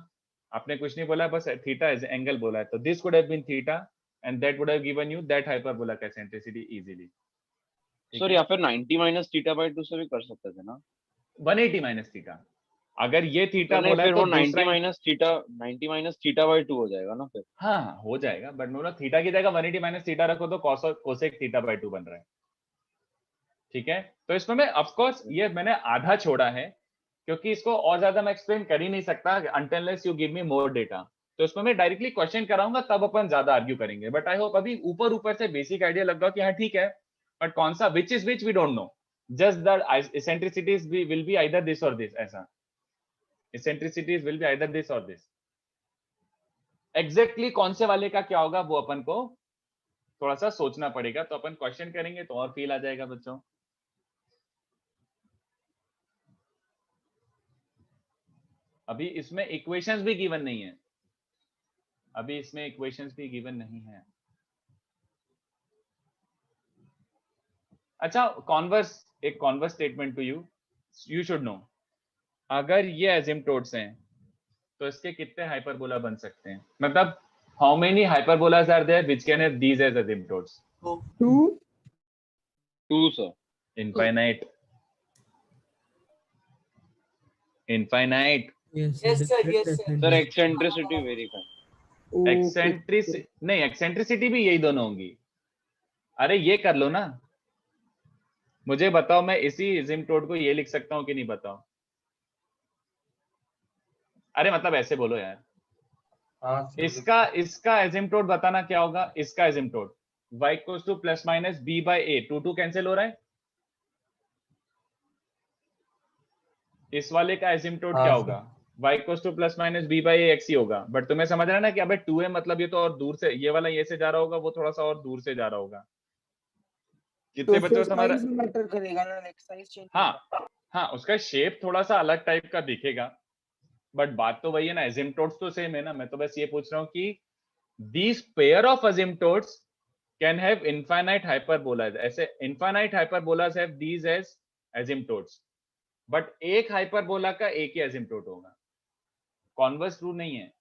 आपने कुछ नहीं बोला, बस थीटा इज एंगल बोला है. तो this could have been theta and that would have given you that hyperbolic eccentricity easily. Sir या फिर 90 माइनस थीटा बाय 2 से भी कर सकते थे ना? 180 माइनस थीटा. अगर ये थीटा बोला है तो तो 90 माइनस थीटा बाय 2 हो जाएगा ना फिर? हाँ हो जाएगा, बट मैं थीटा की जगह 180 माइनस थीटा रखो तो cosec थीटा बाय 2 बन रहा है, ठीक है? तो इसमें मैं ऑफ कोर्स ये मैंने आधा छोड़ा है क्योंकि इसको और ज्यादा मैं एक्सप्लेन कर ही नहीं सकता until you give me more data. तो इसमें मैं डायरेक्टली क्वेश्चन कराऊंगा तब अपन ज्यादा आर्ग्यू करेंगे, बट आई होप अभी ऊपर से बेसिक आइडिया लग गया कि हाँ ठीक है, बट कौन सा which is which we don't know, just that eccentricities will be either this और दिस. ऐसा eccentricities will be either this और दिस. एग्जैक्टली कौन से वाले का क्या होगा वो अपन को थोड़ा सा सोचना पड़ेगा, तो अपन क्वेश्चन करेंगे तो और फील आ जाएगा बच्चों. अभी इसमें इक्वेशंस भी गिवन नहीं है, अच्छा converse statement to you should know. अगर ये एसिम्प्टोट्स हैं तो इसके कितने हाइपरबोला बन सकते हैं? मतलब how many hyperbolas are there which can have these as asymptotes? 2 sir. Infinite. Yes sir. Sir eccentricity very कम. एक्सेंट्रिसिटी भी यही दोनों होंगी. अरे ये कर लो ना, मुझे बताओ मैं इसी एसिम्प्टोट को ये लिख सकता हूँ कि नहीं? बताओ. अरे मतलब ऐसे बोलो यार. इसका एसिम्प्टोट बताना क्या होगा? इसका asymptote y equals to plus minus b by a. 2 cancel हो रहा है. इस वाले का एसिम्प्टोट क्या होगा? y equals to plus minus b by a x ही होगा. बट तुम्हें समझ रहा है ना कि अबे 2 है मतलब ये तो और दूर से, ये वाला ये से जा रहा होगा, वो थोड़ा सा और दूर से जा रहा होगा. कितने बच्चों को समझ मैटर करेगा ना? Next size change. हाँ उसका शेप थोड़ा सा अलग टाइप का दिखेगा, बट बात तो वही है ना, एसिम्प्टोट्स तो सेम है ना. मैं तो बस ये पूछ रहा हूँ कि these pair of asymptotes can have infinite hyperbolas. ऐसे infinite hyperbolas have these as asymptotes, but एक हाइपरबोला का एक ही एसिम्प्टोट होगा. कॉन्वर्स ट्रू नहीं है.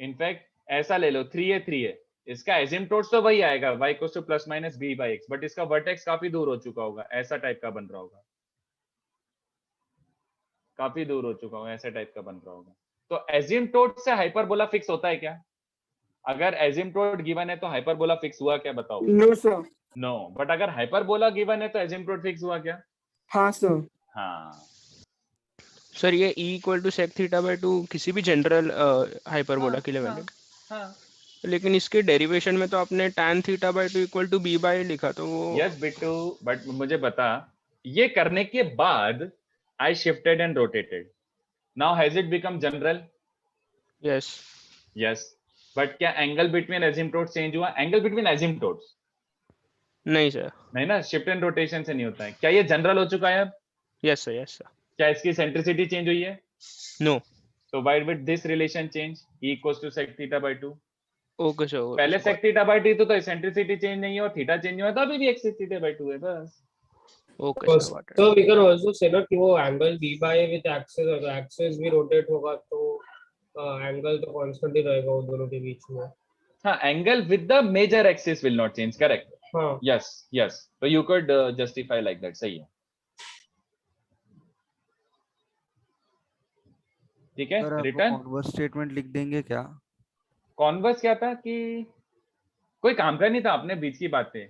इनफैक्ट ऐसा ले लो 3 है, इसका एसिम्प्टोट्स तो वही आएगा y equals to plus minus b by x, but इसका वर्टेक्स काफी दूर हो चुका होगा, ऐसा टाइप का बन रहा होगा, काफी दूर हो चुका होगा, ऐसा टाइप का बन रहा होगा. तो एसिम्प्टोट से हाइपरबोला फिक्स होता है क्या? अगर एसिम्प्टोट गिवन है तो हाइपरबोला फिक्स हुआ क्या? बताओ. No sir. नो. बट अगर हाइपरबोला गिवन है तो एसिम्प्टोट फिक्स हुआ क्या? हाँ सर. हाँ. सर ये e equal to sec theta by 2 किसी भी जनरल हाइपरबोला हाँ के लिए हाँ वैलिड, हाँ लेकिन इसके डेरिवेशन में तो आपने tan theta by 2 equal to b by लिखा, तो वो यस बिट्टू, बट मुझे बता, ये करने के बाद I shifted and rotated, now has it become general? Yes yes, but क्या एंगल बिटवीन एसिम्प्टोट्स चेंज हुआ? एंगल बिटवीन एसिम्प्टोट्स नहीं सर, नहीं ना, शिफ्ट एंड रोटेशन से नहीं होता है। क्या ये जनरल हो चुका है अब? यस सर, यस सर, क्या इसकी सेंट्रिसिटी चेंज हुई है? नो, तो why with this relation change, e equals to sec theta by 2? Okay sir, पहले sec थीटा बाय 2 तो एसेंट्रिसिटी चेंज नहीं है और थीटा चेंज हुआ तो अभी भी sec थीटा बाय 2 है बस। Okay sir, got So we can also say ना कि वो angle b by a with axis और एक्सिस भी रोटेट होगा तो एंगल तो कांस्टेंट ही रहेगा उन दोनों के बीच में। हाँ, angle with the major axis will not change, correct. हाँ यस यस, तो you could justify like that, सही है, ठीक है। सर आप रिटर्न कॉन्वर्स स्टेटमेंट लिख देंगे क्या? कॉन्वर्स क्या था कि कोई काम का नहीं था, अपने बीच की बातें।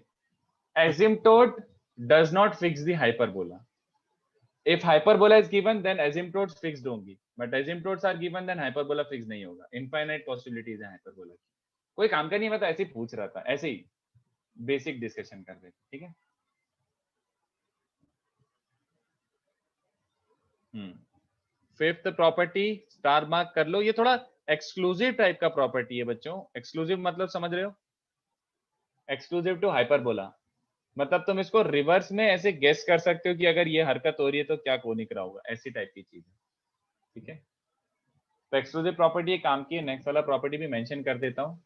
Asymptote does not fix the hyperbola. If hyperbola is given, then asymptotes fixed होंगी, but asymptotes are given, then hyperbola fixed नहीं होगा। Infinite possibilities है hyperbola की। कोई काम का नहीं, मैं तो ऐसे ही पूछ रहा था, ऐसे ही बेसिक डिस्कशन कर रहे थे, ठीक है। फिफ्थ प्रॉपर्टी स्टार मार्क कर लो, ये थोड़ा एक्सक्लूसिव टाइप का प्रॉपर्टी है बच्चों। एक्सक्लूसिव मतलब समझ रहे हो? एक्सक्लूसिव टू हाइपरबोला मतलब तुम इसको रिवर्स में ऐसे गेस कर सकते हो कि अगर ये हरकत हो रही है तो क्या कोनिक रहा होगा, ऐसी टाइप की चीज है, ठीक है। तो एक्सक्लूसिव प्रॉपर्टी काम की है। नेक्स्ट वाला प्रॉपर्टी भी मेंशन कर देता हूं,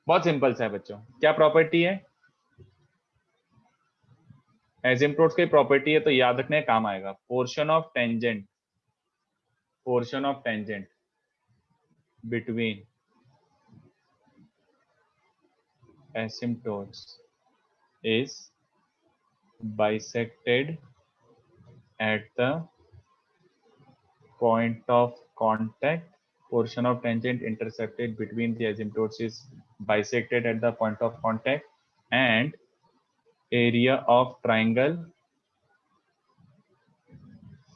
बहुत सिंपल सा है बच्चों। क्या प्रॉपर्टी है? एसिम्प्टोट्स की प्रॉपर्टी है, तो याद रखने का काम आएगा। Portion of tangent between asymptotes is bisected at the point of contact. Portion of tangent intercepted between the asymptotes is bisected at the point of contact, and area of triangle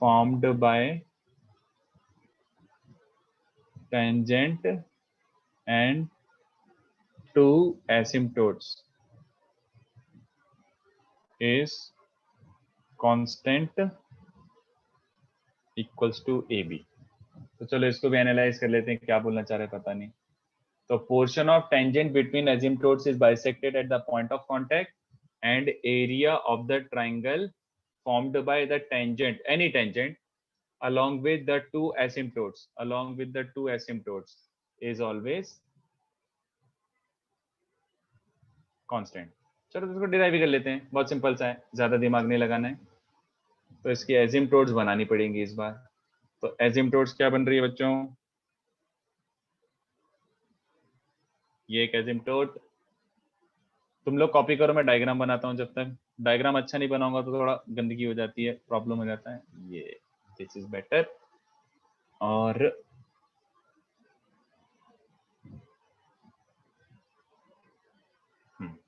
formed by tangent and two asymptotes is constant equals to AB। तो चलो इसको भी analyse कर लेते हैं, क्या बोलना चाह रहे पता नहीं। तो portion of tangent between asymptotes is bisected at the point of contact, and area of the triangle formed by the tangent, any tangent along with the two asymptotes is always constant। चलो तो इसको derive भी कर लेते हैं, बहुत simple सा है, ज्यादा दिमाग नहीं लगाना है। तो इसकी एसिम्प्टोट्स बनानी पड़ेंगी इस बार। तो एसिम्प्टोट्स क्या बन रही है बच्चों? ये एक एसिम्प्टोट, तुम लोग कॉपी करो, मैं डायग्राम बनाता हूँ। जब तक डायग्राम अच्छा नहीं बनाऊंगा तो थोड़ा गंदगी हो जाती है, प्रॉब्लम हो जाता है। ये दिस इज बेटर, और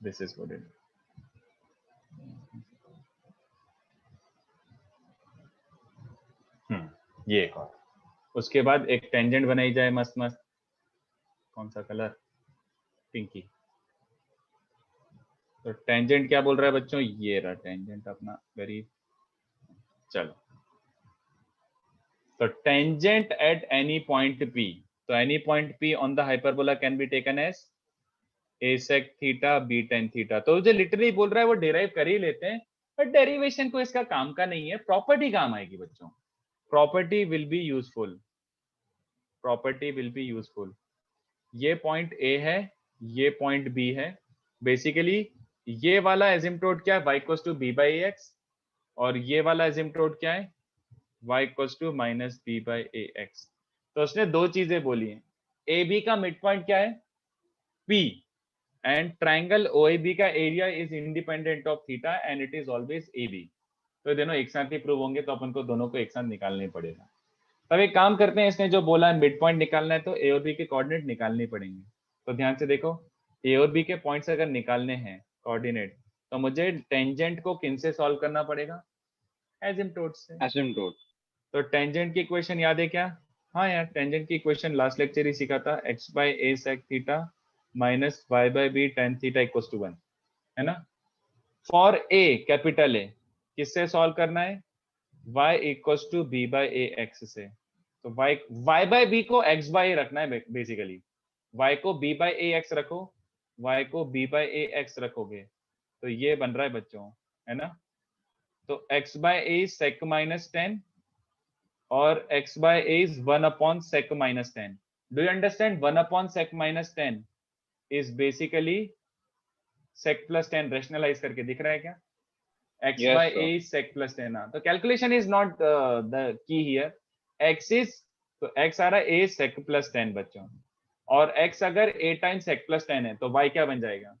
दिस इज गुड। ये एक और, उसके बाद एक टेंजेंट बनाई जाए मस्त मस्त। कौन सा कलर? पिंकी। तो टेंजेंट क्या बोल रहा है बच्चों? ये रहा टेंजेंट अपना, वेरी, चलो। तो tangent at any point P, तो any point P on the hyperbola can be taken as a sec theta b tan theta. तो जो लिटरली बोल रहा है वो डिराइव कर ही लेते हैं, बट डेरिवेशन को इसका काम का नहीं है, प्रॉपर्टी काम आएगी बच्चों। प्रॉपर्टी विल बी यूजफुल, ये पॉइंट A है, ये पॉइंट B है। बेसिकली ये वाला एसिम्प्टोट क्या है? y equals to b by ax, और ये वाला एसिम्प्टोट क्या है? y equals to minus b by ax। तो उसने दो चीजें बोली हैं। AB का मिड पॉइंट क्या है? P, एंड ट्राइंगल OAB का area is independent of theta and it is always AB। तो दोनों एक साथ ही प्रूव होंगे, तो अपन को दोनों को एक साथ निकालना ही पड़ेगा। तब एक काम करते हैं, इसने जो बोला है मिड पॉइंट निकालना है, तो A और B के कोऑर्डिनेट निकालने पड़ेंगे। तो ध्यान से देखो, A और B के पॉइंट्स अगर निकालने हैं कोऑर्डिनेट, तो मुझे टेंजेंट को किन से सॉल्व करना पड़ेगा? एसिम्प्टोट से। एसिम्प्टोट। तो टेंजेंट की इक्वेशन याद है क्या? हाँ यार, टेंजेंट की इक्वेशन लास्ट लेक्चर ही सीखा था, x by a sec theta minus y by b tan theta equals to 1, है ना? फॉर a कैपिटल A किससे सॉल्व करना है? y equals to b by a x से। तो y बाई b को x बाई a रखना है बेसिकली। y को b बाई a x रखो, y को b बाई a x रखोगे तो ये बन रहा है बच्चों, है ना? तो x by a is sec minus 10 और x by a is 1 upon sec minus 10. Do you understand? 1 upon sec minus 10 is basically sec plus 10. Rationalize करके दिख रहा है क्या? x Yes, by sir. a is sec plus 10. तो calculation is not the key here. x is, तो x आ रहा है a sec plus 10 बच्चों, और x अगर a times sec plus 10 है तो y क्या बन जाएगा?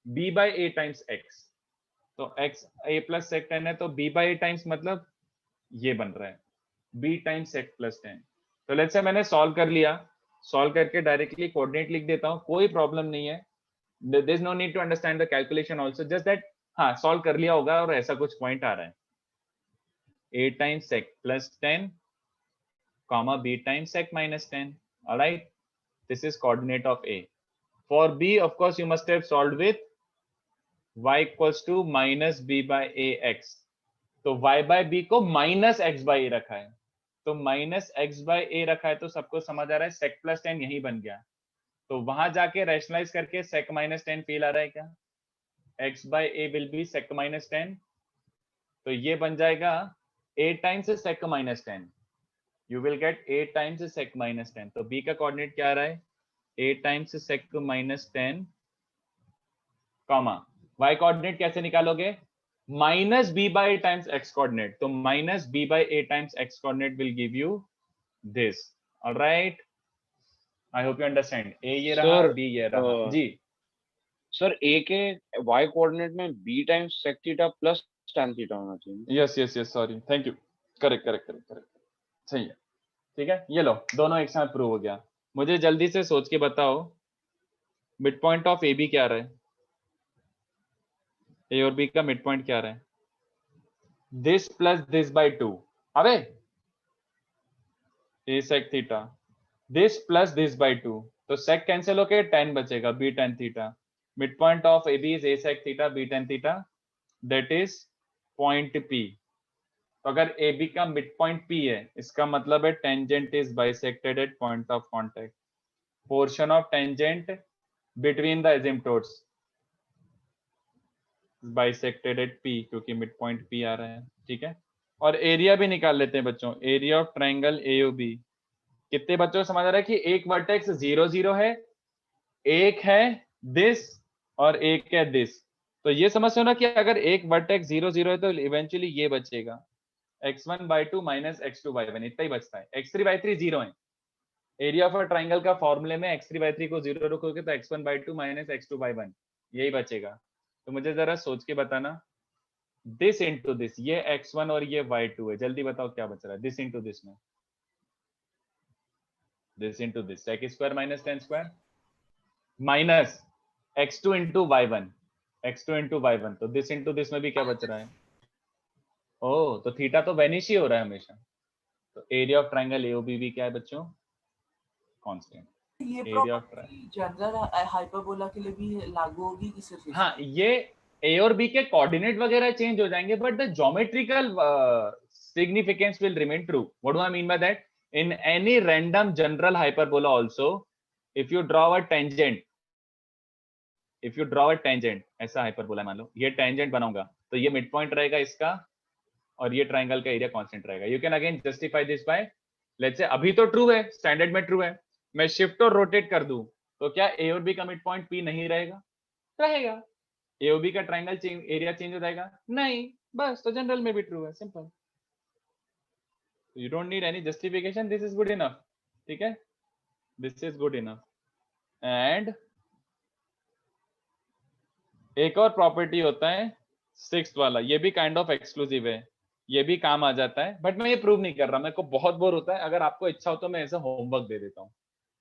b by a times x. तो x a plus sec 10 है तो b by a times मतलब ये बन रहा है b टाइम्स sec प्लस 10। तो लेट्स से मैंने सॉल्व कर लिया, सॉल्व करके डायरेक्टली कोऑर्डिनेट लिख देता हूँ, कोई प्रॉब्लम नहीं है। There is no need to understand the calculation also, just that हाँ सॉल्व कर लिया होगा और ऐसा कुछ पॉइंट आ रहा है। a times sec plus 10 comma b times sec minus 10. All right, this is coordinate of a. For b of course you must have solved with y equals to minus b by ax. तो y by b को minus x by a रखा है, तो minus x by a रखा है, तो सबको समझ आ रहा है sec प्लस 10 यही बन गया। तो वहां जाके रैशनलाइज करके sec माइनस 10 फील आ रहा है क्या? x by a will be sec minus 10, तो ये बन जाएगा a times sec minus 10। You will gate a times sec minus 10। तो b का कोऑर्डिनेट क्या आ रहा है? a times sec minus 10 comma y coordinate कैसे निकालोगे? Minus b by a times x coordinate. तो minus b by a times x coordinate will give you this. All right. I hope you understand. A ये रहा, Sir, b ये रहा। जी sir a के y coordinate में b times sec theta plus tan theta होना चाहिए। Yes yes yes, sorry, thank you, correct correct correct correct, सही है। ठीक है, ये लो, दोनों एक साथ प्रूव हो गया। मुझे जल्दी से सोच के बताओ mid point of A B क्या रहा है? ए और बी का मिड पॉइंट क्या रहा है? This plus this by 2। अबे a sec theta, this plus this by 2, तो sec कैंसिल होके 10 बचेगा, b tan theta. Mid point of A B is a sec theta b tan theta, that is point p। तो अगर A B का mid point p है, इसका मतलब है tangent is bisected at point of contact. Portion of tangent between the asymptotes bisected eight p, क्योंकि mid point p आ रहा है। ठीक है, और एरिया भी निकाल लेते हैं बच्चों। एरिया ऑफ ट्रायंगल AOB, कितने बच्चों को समझ आ रहा है कि एक वर्टेक्स 0 0 है, एक है दिस और एक है दिस। तो ये समझते हो ना कि अगर एक वर्टेक्स 0 0 है तो इवेंचुअली ये बचेगा x1/2 माइनस x2/1, इतना ही बचता है। x3/3 0 है। एरिया ऑफ अ ट्रायंगल का फॉर्मूले में x3/3 को 0 रखोगे तो x1/2 माइनस x2/1 यही बचेगा। तो मुझे जरा सोच के बताना, दिस इंटू दिस, ये x1 और ये y2 है, जल्दी बताओ क्या बच रहा है दिस इंटू दिस में? This into this sec square minus tan square minus x2 into y1, x2 into y1, तो दिस इंटू दिस में भी क्या बच रहा है? ओ, तो थीटा तो वेनिश ही हो रहा है हमेशा। तो एरिया ऑफ ट्रायंगल AOB भी क्या है बच्चों? कांस्टेंट। ये area of property general hyperbola के लिए भी लागू होगी कि सिर्फ हाँ, ये ए और बी के कोऑर्डिनेट वगैरह चेंज हो जाएंगे, but the geometrical significance will remain true. What do I mean by that? In any random general hyperbola also, if you draw a tangent, ऐसा हाइपरबोला मान लो, ये टेंजेंट बनाऊंगा तो ये मिड पॉइंट रहेगा इसका, और ये ट्रायंगल का एरिया कांस्टेंट रहेगा। You can again justify this by, let's say अभी तो ट्रू है, स्टैंडर्ड में ट्रू है, मैं शिफ्ट और रोटेट कर दूं तो क्या ए और बी का मिड पॉइंट पी नहीं रहेगा? रहेगा। ए और बी का ट्रायंगल एरिया चेंज हो जाएगा? नहीं, बस, तो जनरल में भी ट्रू है, simple. You don't need any justification, this is good enough. ठीक है, this is good enough. And एक और प्रॉपर्टी होता है सिक्स्थ वाला, ये भी काइंड ऑफ एक्सक्लूसिव है, ये भी काम आ जाता है, बट मैं ये प्रूव नहीं कर रहा, मेरे को बहुत बोर होता है। अगर आपको इच्छा हो तो मैं ऐसा होमवर्क दे देता हूँ।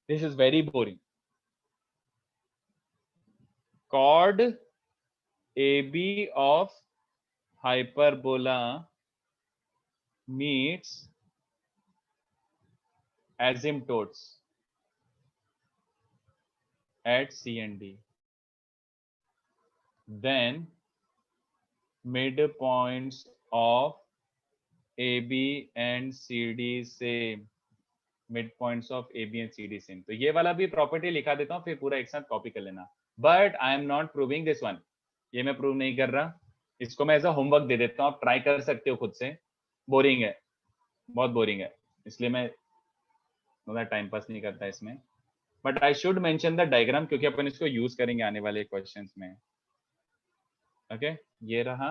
This is very boring. chord AB of hyperbola meets asymptotes at C and D, then midpoints of AB and CD same, midpoints of AB and CD same. तो ये वाला भी प्रॉपर्टी लिखा देता हूँ, फिर पूरा एक साथ कॉपी कर लेना. But I am not proving this one, ये मैं प्रूव नहीं कर रहा, इसको मैं एज अ होमवर्क दे देता हूँ, आप ट्राई कर सकते हो खुद से. बोरिंग है, बहुत बोरिंग है, इसलिए मैं टाइम पास नहीं करता इसमें. But I should mention the diagram क्योंकि अपन इसको यूज करेंगे आने वाले क्वेश्चंस में. ओके ये रहा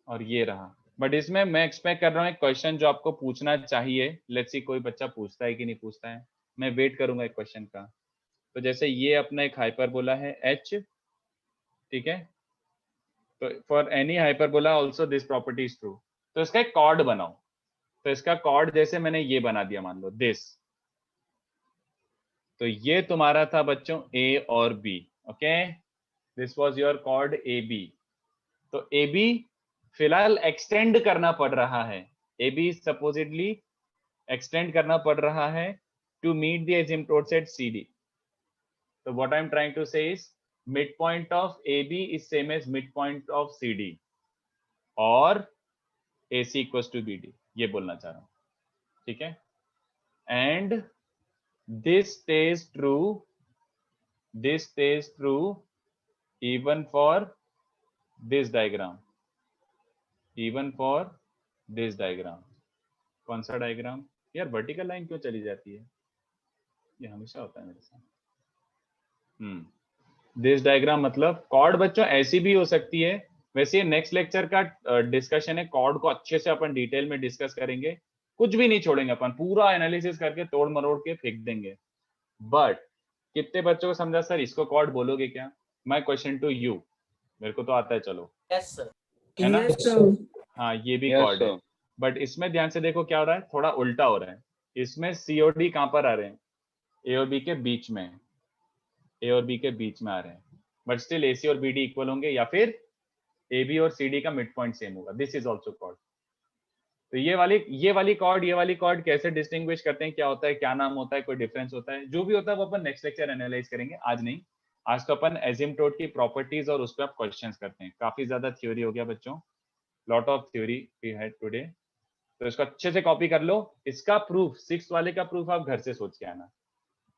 और ये रहा. बट इसमें मैं एक्सपेक्ट कर रहा हूँ एक क्वेश्चन जो आपको पूछना चाहिए. लेट्स सी कोई बच्चा पूछता है कि नहीं पूछता है, मैं वेट करूंगा एक क्वेश्चन का. तो जैसे ये अपना एक हाइपरबोला है h, ठीक है, तो for any hyperbola also this property is true. तो इसका एक कॉर्ड बनाओ. तो इसका कॉर्ड जैसे मैंने ये बना दिया, मान लो दिस, तो ये तुम्हारा था बच्चों a और b. Okay, this was your chord AB. तो AB फिलहाल एक्सटेंड करना पड़ रहा है, AB सपोजिटली एक्सटेंड करना पड़ रहा है to meet the asymptotes at CD. So what I'm trying to say is midpoint of AB is same as midpoint of CD or AC equals to BD, ये बोलना चाह रहा हूँ, ठीक है. And this stays true even for this diagram, कौन सा diagram यार, वर्टिकल लाइन क्यों चली जाती है, ये हमेशा होता है मेरे साथ. दिस डायग्राम मतलब कॉर्ड बच्चों ऐसी भी हो सकती है. वैसे नेक्स्ट लेक्चर का डिस्कशन है, कॉर्ड को अच्छे से अपन डिटेल में डिस्कस करेंगे, कुछ भी नहीं छोड़ेंगे अपन, पूरा एनालिसिस करके तोड़ मरोड़ के फेंक देंगे. बट कितने बच्चों को समझा सर, इसको कॉर्ड बोलोगे क्या? माय क्वेश्चन टू यू, मेरे को तो आता है, चलो यस सर, है ना. Yes, sir. हाँ ये भी कॉर्ड है, बट इसमें ध्यान से देखो क्या हो रहा है, थोड़ा उल्टा हो रहा है. इसमें C और D कहाँ पर आ रहे हैं, A और B के बीच में, A और B के बीच में आ रहे हैं. बट स्टिल AC और BD इक्वल होंगे, या फिर AB और CD का मिड पॉइंट सेम होगा. This is also chord. तो ये वाली कॉर्ड कैसे डिस्टिंग्विश करते हैं, क्या होता है, क्या नाम होता है, कोई डिफरेंस होता है, जो भी होता है वो अपन नेक्स्ट लेक्चर एनालाइज करेंगे, आज नहीं. आज तो अपन एसिम्प्टोट की प्रॉपर्टीज और उस पर आप क्वेश्चंस करते हैं. काफी ज्यादा थ्योरी हो गया बच्चों, lot of theory we had today. तो इसको अच्छे से कॉपी कर लो. इसका प्रूफ 6 वाले का प्रूफ आप घर से सोच के आना,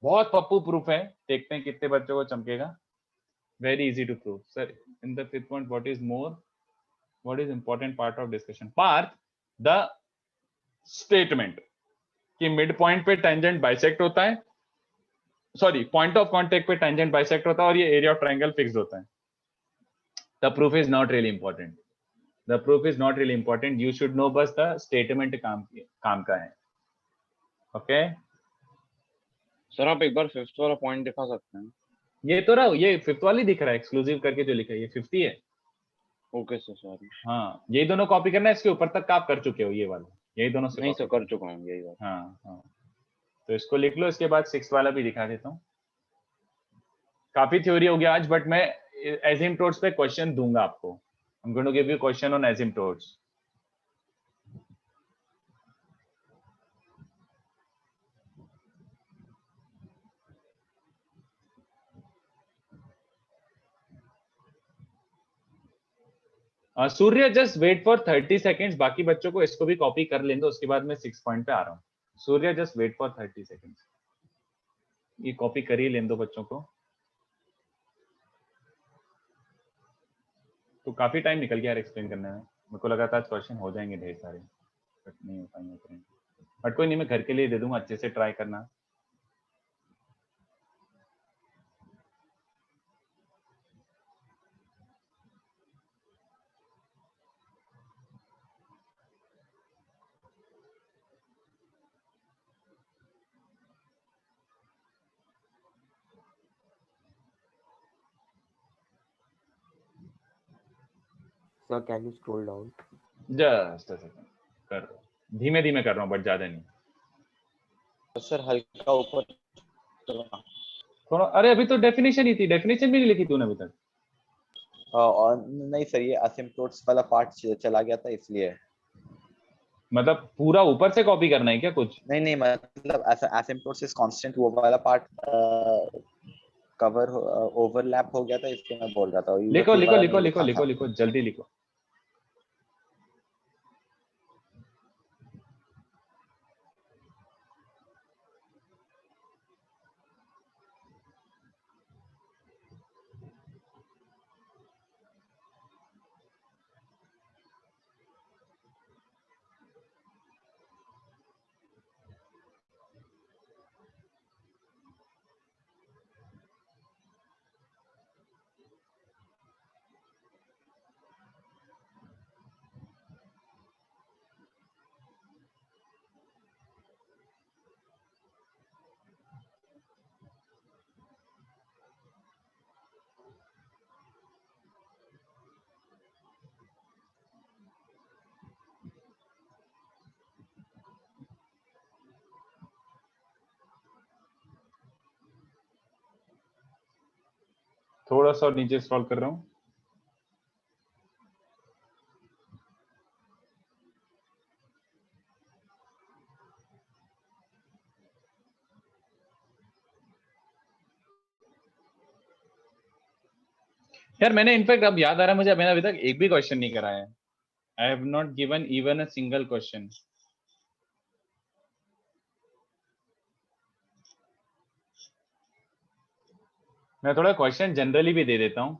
बहुत पप्पू प्रूफ है, देखते हैं कितने बच्चों को चमकेगा. Very easy to prove. Sir in the 5th point what is important part of discussion, part the statement कि मिड पॉइंट पे टेंजेंट बाइसेक्ट होता है, सॉरी पॉइंट ऑफ कांटेक्ट पे टेंजेंट बाइसेक्ट होता है और ये एरिया ऑफ ट्रायंगल फिक्स्ड होता है. The proof is not really important, you should no बस द स्टेटमेंट काम का है. ओके सर आप एक बार 5th वाला पॉइंट दिखा सकते हैं? ये तो रहा, ये 5th वाली दिख रहा है, एक्सक्लूसिव करके जो लिखा है ये 50 है. Okay sir sorry. हाँ यही दोनों कॉपी करना है, इसके ऊपर तक का आप कर चुके हो, ये वाला यही दोनों से नहीं सर कर चुका हूँ यही बात. हाँ तो इसको लिख लो, इसके बाद 6 वाला भी दिखा देता हूँ. काफी थ्योरी हो गया आज, बट मैं एसिम्प्टोट्स पे क्वेश्चन दूंगा आपको. I am going to give you question on asymptotes. Surya just wait for 30 seconds. बाकी बच्चों को इसको भी कॉपी कर लेंगे, उसके बाद मैं 6 पॉइंट पे आ रहा हूँ. सूर्य जस्ट वेट फॉर 30 सेकेंड्स. ये कॉपी कर ही लें दो बच्चों को. तो काफी टाइम निकल गया यार एक्सप्लेन करने में. मेरे को लगा था आज क्वेश्चन हो जाएंगे ढेर सारे, बट नहीं हो पाएंगे. बट कोई नहीं, मैं घर के लिए दे दूंगा, अच्छे से ट्राई करना. Sir, can you scroll down? Just a second, कर रहा हूं, धीमे धीमे कर रहा हूँ, बट ज्यादा नहीं. सर हल्का ऊपर थोड़ा. अरे अभी तो डेफिनेशन ही थी, डेफिनेशन भी नहीं लिखी तूने अभी तक. और नहीं सर, ये असिम्प्टोट्स वाला पार्ट चला गया था इसलिए. मतलब पूरा ऊपर से कॉपी करना है क्या कुछ? नहीं नहीं, मतलब एसिम्प्टोसिस कांस्टेंट वो वाला पार्ट कवर ओवरलैप हो गया था, इसलिए मैं बोल रहा था। ये लिखो ये लिखो वाला लिखो नहीं लिखो लिखा लिखो था। लिखो जल्दी लिखो। थोड़ा सा और नीचे स्क्रॉल कर रहा हूँ। यार मैंने इनफैक्ट अब याद आ रहा है मुझे, मैंने अभी तक एक भी क्वेश्चन नहीं कराया है। I have not given even a single question. मैं थोड़ा क्वेश्चन जनरली भी दे देता हूँ।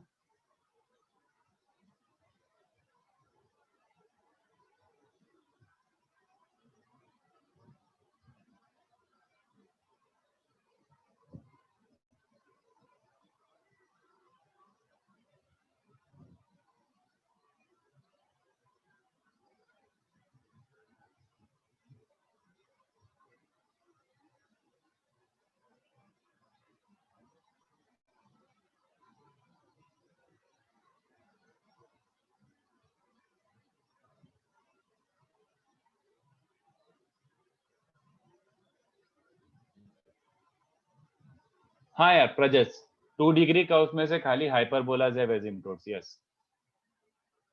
हाँ यार प्रजस, 2 डिग्री का उसमें से खाली हाइपरबोलास है एसिम्प्टोट्स। यस,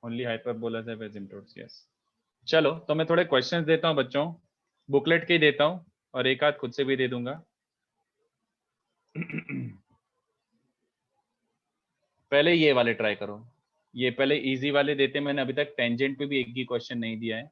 ओनली हाइपरबोलास है एसिम्प्टोट्स। यस। चलो तो मैं थोड़े क्वेश्चंस देता हूँ बच्चों, बुकलेट के ही देता हूँ और एक आध खुद से भी दे दूंगा। पहले ये वाले ट्राई करो, ये पहले इजी वाले देते। मैंने अभी तक टेंजेंट पे भी एक भी क्वेश्चन नहीं दिया है।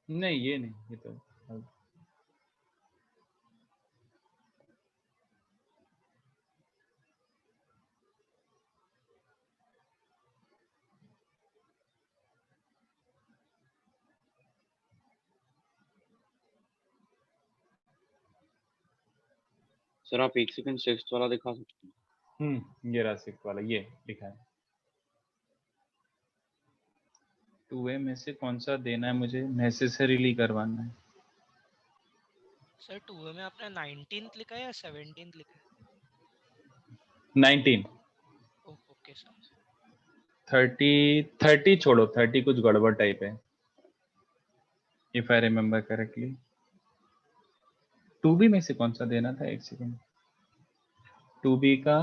नहीं ये नहीं, ये तो सर आप एक सेकंड सिक्स्थ वाला दिखा सकते हैं? ये रहा सिक्स वाला, ये लिखा है। 2A में से कौन सा देना है मुझे, नेसेसरीली करवाना है? सर 2A में आपने 19th लिखा है या 17th लिखा है? 19। Okay sir. 30 छोड़ो, 30 कुछ गड़बड़ टाइप है, if I remember correctly. 2B में से कौन सा देना था, एक सेकेंड। 2B का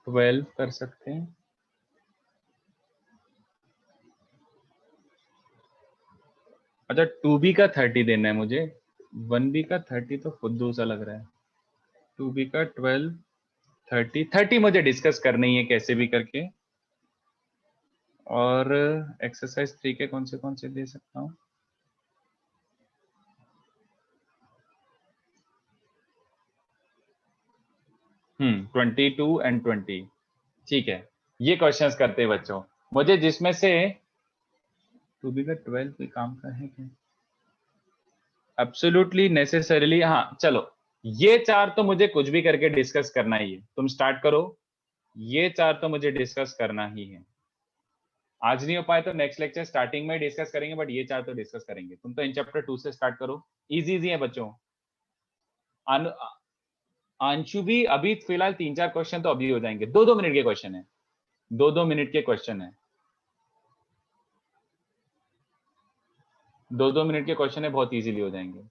12 कर सकते हैं। अच्छा 2B का 30 देना है मुझे, 1B का 30 तो खुद सा लग रहा है। 2B का 12, 30 मुझे डिस्कस करनी है कैसे भी करके। और एक्सरसाइज 3 के कौन से दे सकता हूँ? हम्म, 22 एंड 20। ठीक है, ये क्वेश्चंस करते हैं बच्चों। मुझे जिसमें से 2B का 12 कोई काम का है क्या? एब्सोल्युटली नेसेसरीली, हाँ चलो ये 4 तो मुझे कुछ भी करके डिस्कस करना ही है। तुम स्टार्ट करो, ये चार तो मुझे डिस्कस करना ही है। आज नहीं हो पाए तो नेक्स्ट लेक्चर स्टार्टिंग में डिस्कस करेंगे, बट ये चार तो डिस्कस करेंगे। तुम तो इन चैप्टर 2 से स्टार्ट करो, इजी इजी है बच्चों। अंशु भी अभी फिलहाल 3-4 क्वेश्चन तो अभी हो जाएंगे, 2-2 मिनट के क्वेश्चन है, 2-2 मिनट के क्वेश्चन है, 2-2 मिनट के क्वेश्चन है, बहुत इजीली हो जाएंगे।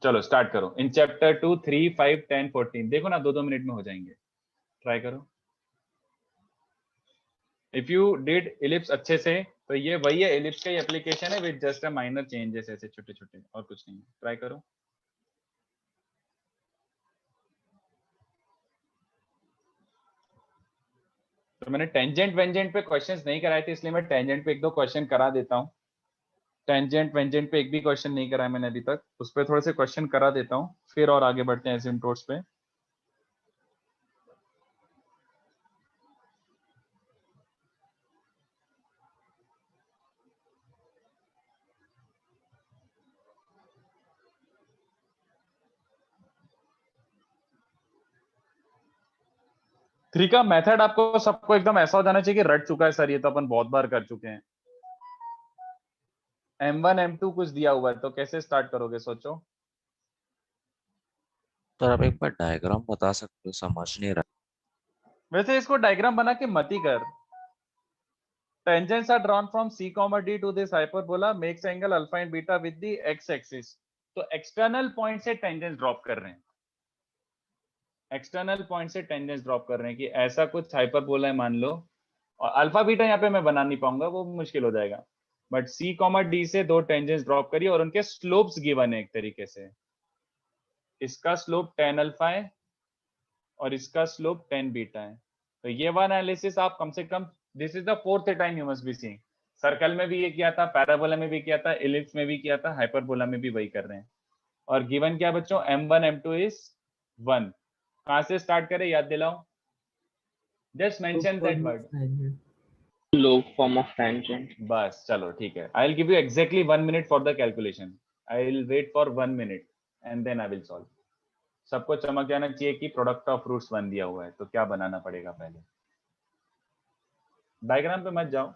चलो स्टार्ट करो। इन चैप्टर 2 3 5 10 14 देखो ना, 2-2 मिनट में हो जाएंगे, ट्राई करो। इफ यू डिड इलिप्स अच्छे से तो ये वही है, इलिप्स का ही एप्लीकेशन है with just a minor changes, ऐसे छोटे छोटे, और कुछ नहीं है। ट्राई करो। तो मैंने टेंजेंट वेंजेंट पे क्वेश्चंस नहीं कराए थे, इसलिए मैं टेंजेंट पे एक दो क्वेश्चन करा देता हूँ। टेंजेंट वेंजेंट पे एक भी क्वेश्चन नहीं कराया मैंने अभी तक, उस पर थोड़े से क्वेश्चन करा देता हूँ, फिर और आगे बढ़ते हैं एसिम्प्टोट्स पे। थ्री का मेथड आपको सबको एकदम ऐसा हो जाना चाहिए कि रट चुका है सर, ये तो अपन बहुत बार कर चुके हैं। M1 M2 कुछ दिया हुआ है तो कैसे स्टार्ट करोगे, सोचो। सर आप एक बार डायग्राम बता सकते हो, समझ नहीं रहा। वैसे इसको डायग्राम बना के मत ही कर। Tangents are drawn from C, D to this hyperbola, makes angle alpha and beta with the x-axis. तो एक्सटर्नल पॉइंट से टेंजेंस ड्रॉप कर रहे हैं, एक्सटर्नल पॉइंट से टेंजेंस ड्रॉप कर रहे हैं कि ऐसा कुछ हाइपरबोला है मान लो, और अल्फा बीटा यहाँ पे मैं बना नहीं पाऊंगा, वो मुश्किल हो जाएगा, बट C, D से दो टेंजेंस ड्रॉप करिए और उनके स्लोप्स गिवन है एक तरीके से। इसका स्लोप tan अल्फा है और इसका स्लोप tan बीटा है। तो ये वन एनालिसिस आप कम से कम, this is the fourth time you must be seeing. Circle में भी ये किया था, पैराबोला में भी किया था, इलिप्स में भी किया था, हाइपरबोला में भी वही कर रहे हैं। और गिवन क्या बच्चों, m1 m2 इज 1। कहां से स्टार्ट करें, याद दिलाओ, just mention that word, log form of tangent। बस चलो ठीक है। I will give you exactly 1 minute for the calculation, I will wait for 1 minute and then I will solve. सबको चमक जाना चाहिए कि प्रोडक्ट ऑफ रूट्स 1 दिया हुआ है, तो क्या बनाना पड़ेगा पहले। डायग्राम पे मत जाओ।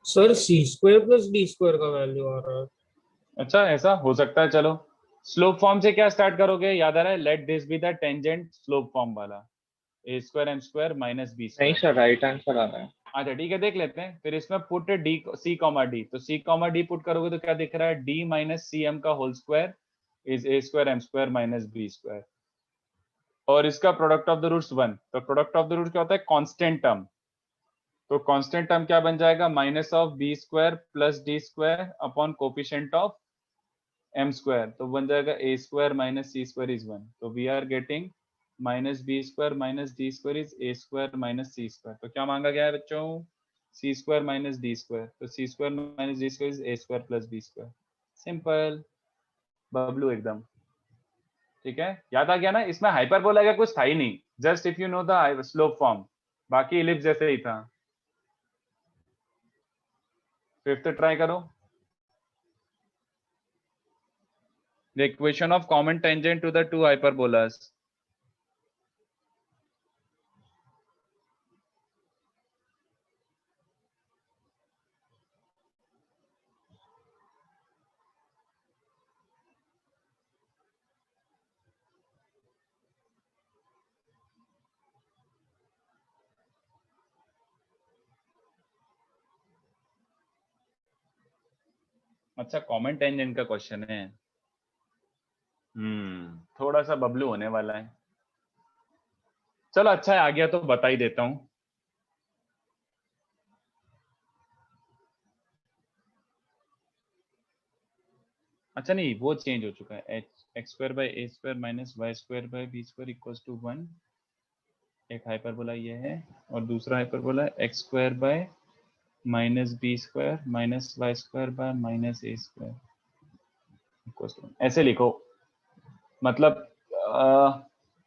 सर सी स्क्वायर प्लस डी स्क्वायर का वैल्यू आ रहा है। अच्छा ऐसा हो सकता है। चलो स्लोप फॉर्म से क्या स्टार्ट करोगे, याद आ रहा है, let this be the tangent slope form वाला, a square m square minus B नहीं स्क्वायर। सर, राइट आंसर आ रहा है। अच्छा ठीक है, देख लेते हैं। फिर इसमें पुट डी c, d, तो c, d पुट करोगे तो क्या दिख रहा है, d माइनस सी एम का whole square is a square m square minus B square, और इसका प्रोडक्ट ऑफ द रूट्स 1। तो प्रोडक्ट ऑफ द रूट क्या होता है, कांस्टेंट टर्म। तो कांस्टेंट टर्म क्या बन जाएगा, minus of B square plus D square upon coefficient of m square, तो बन जाएगा a square minus C square is 1। तो we are getting minus B square minus D square is a square minus C square. तो क्या मांगा गया है बच्चों, c square minus D square. तो c square minus D square is a square plus B square. Simple Bablu एकदम, ठीक है। याद आ गया ना, इसमें हाइपरबोला का कुछ था ही नहीं, just if you know the slope form, बाकी इलिप्स जैसे ही था। फिफ्थ ट्राई करो, the equation of common tangent to the two hyperbolas। अच्छा कॉमन टेंजेंट का क्वेश्चन है। थोड़ा सा बबलू होने वाला है। चलो अच्छा है, आ गया तो बता ही देता हूं। अच्छा नहीं, वो चेंज हो चुका है। X square by A square minus Y square by B square equals to 1। एक हाइपरबोला ये है और दूसरा hyperbola X square by minus B square minus Y square by minus A square equals to, ऐसे लिखो। मतलब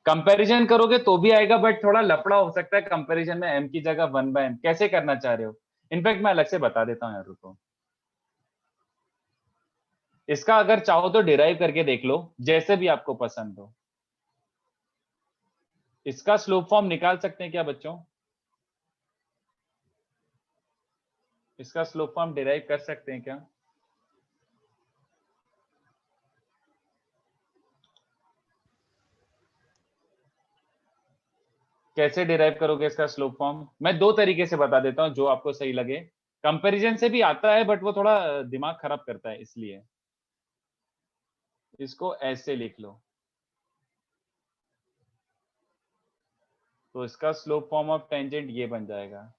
कंपैरिजन करोगे तो भी आएगा, बट थोड़ा लफड़ा हो सकता है कंपैरिजन में। m की जगह 1/m कैसे करना चाह रहे हो, इनफैक्ट मैं अलग से बता देता हूँ यार, रुको। इसका अगर चाहो तो डिराइव करके देख लो, जैसे भी आपको पसंद हो। इसका स्लोप फॉर्म निकाल सकते हैं क्या बच्चों? इसका स्लोप फॉर्म डिराइव कर सकते हैं क्या? कैसे डिराइव करोगे इसका स्लोप फॉर्म? मैं दो तरीके से बता देता हूं, जो आपको सही लगे। कंपैरिजन से भी आता है, बट वो थोड़ा दिमाग खराब करता है, इसलिए इसको ऐसे लिख लो। तो इसका स्लोप फॉर्म ऑफ टेंजेंट ये बन जाएगा।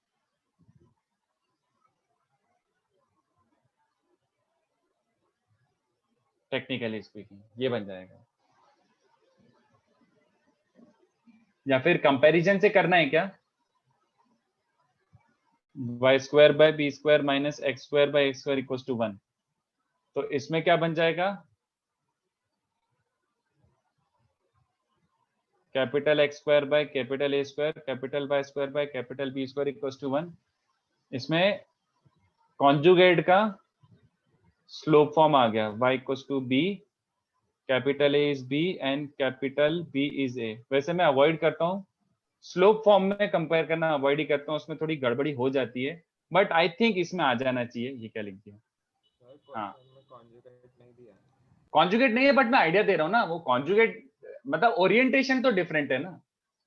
टेक्निकली स्पीकिंग ये बन जाएगा। या फिर कंपैरिजन से करना है क्या? Y square by B square minus X square by X square equals to 1। तो इसमें क्या बन जाएगा? Capital X square by capital A square capital Y square by capital B square equals to 1। इसमें कॉन्जुगेट का स्लोप फॉर्म आ गया, y equals to b, capital A is b and capital B is a। वैसे मैं avoid करता हूँ slope form में compare करना, अवॉइड ही करता हूँ, उसमें थोड़ी गड़बड़ी हो जाती है, बट आई थिंक इसमें आ जाना चाहिए। ये क्या लिख दिया? हाँ कॉन्जुगेट नहीं है, बट मैं आइडिया दे रहा हूँ ना। वो कॉन्जुगेट मतलब ओरिएंटेशन तो डिफरेंट है ना,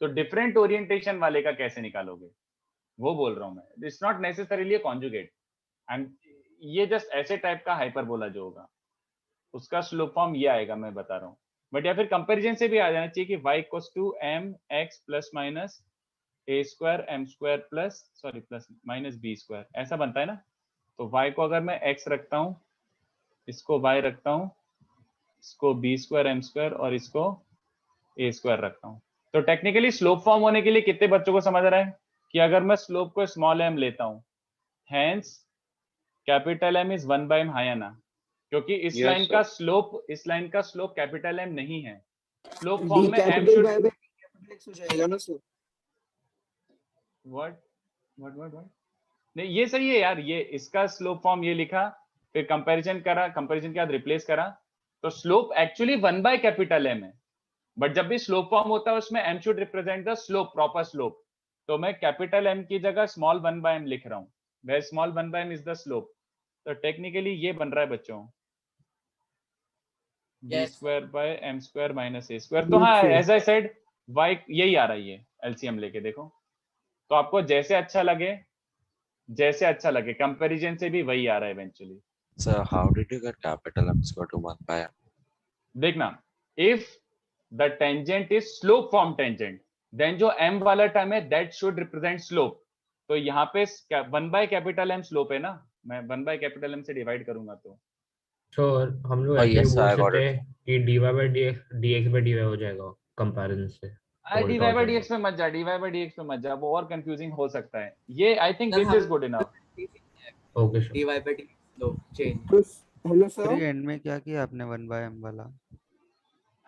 तो डिफरेंट ओरिएंटेशन वाले का कैसे निकालोगे, वो बोल रहा हूँ मैं। It's not necessarily conjugate, and ये जस्ट ऐसे टाइप का हाइपरबोला जो होगा उसका स्लोप फॉर्म ये आएगा, मैं बता रहा हूँ। बट या फिर कंपैरिजन से भी आ जाना चाहिए कि y equals to m x plus minus a square m square plus sorry plus minus b square, ऐसा बनता है ना। तो y को अगर मैं x रखता हूँ, इसको y रखता हूँ, इसको b स्क्वायर m स्क्वायर और इसको a स्क्वायर रखता हूँ, तो टेक्निकली स्लोप फॉर्म होने के लिए कितने बच्चों को समझ रहा है कि अगर मैं स्लोप को स्मॉल m लेता हूँ, hence capital M is 1/m है ना, क्योंकि इस Yes, लाइन sir. का स्लोप, इस लाइन का स्लोप कैपिटल M नहीं है। स्लोप फॉर्म में M शुड हो जाएगा ना सर। व्हाट नहीं, ये सही है यार। ये इसका स्लोप फॉर्म ये लिखा, फिर कंपैरिजन करा, कंपैरिजन के बाद रिप्लेस करा, तो स्लोप एक्चुअली 1/M है। बट जब भी स्लोप फॉर्म होता है उसमें M should represent the slope, proper slope. तो मैं कैपिटल M की जगह स्मॉल 1/M लिख रहा हूँ, where small 1/M is the slope. तो टेक्निकली ये बन रहा है बच्चों, b square by m square minus a square. तो हाँ, एज आई सेड y यही आ रहा है, ये एलसीएम लेके देखो। तो आपको जैसे अच्छा लगे, जैसे अच्छा लगे, कंपैरिजन से भी वही आ रहा है eventually. So how did you get capital M square to 1/m? देखना, if the tangent is slope form tangent, then जो m वाला टर्म है दैट शुड रिप्रेजेंट स्लोप। तो यहाँ पे 1/M स्लोप है ना, मैं 1/M से डिवाइड करूंगा तो तो हम लोग Oh, ऐसे yes, बोल I got सकते it. हैं कि dy/dx हो जाएगा कंपैरिजन से। dy by dx में मत जा, dy by dx में मत जा, वो और कंफ्यूजिंग हो सकता है। ये I think this is good enough. Okay sir. dy by dx low change. Hello फिर सर। एंड में क्या किया आपने 1/m वाला?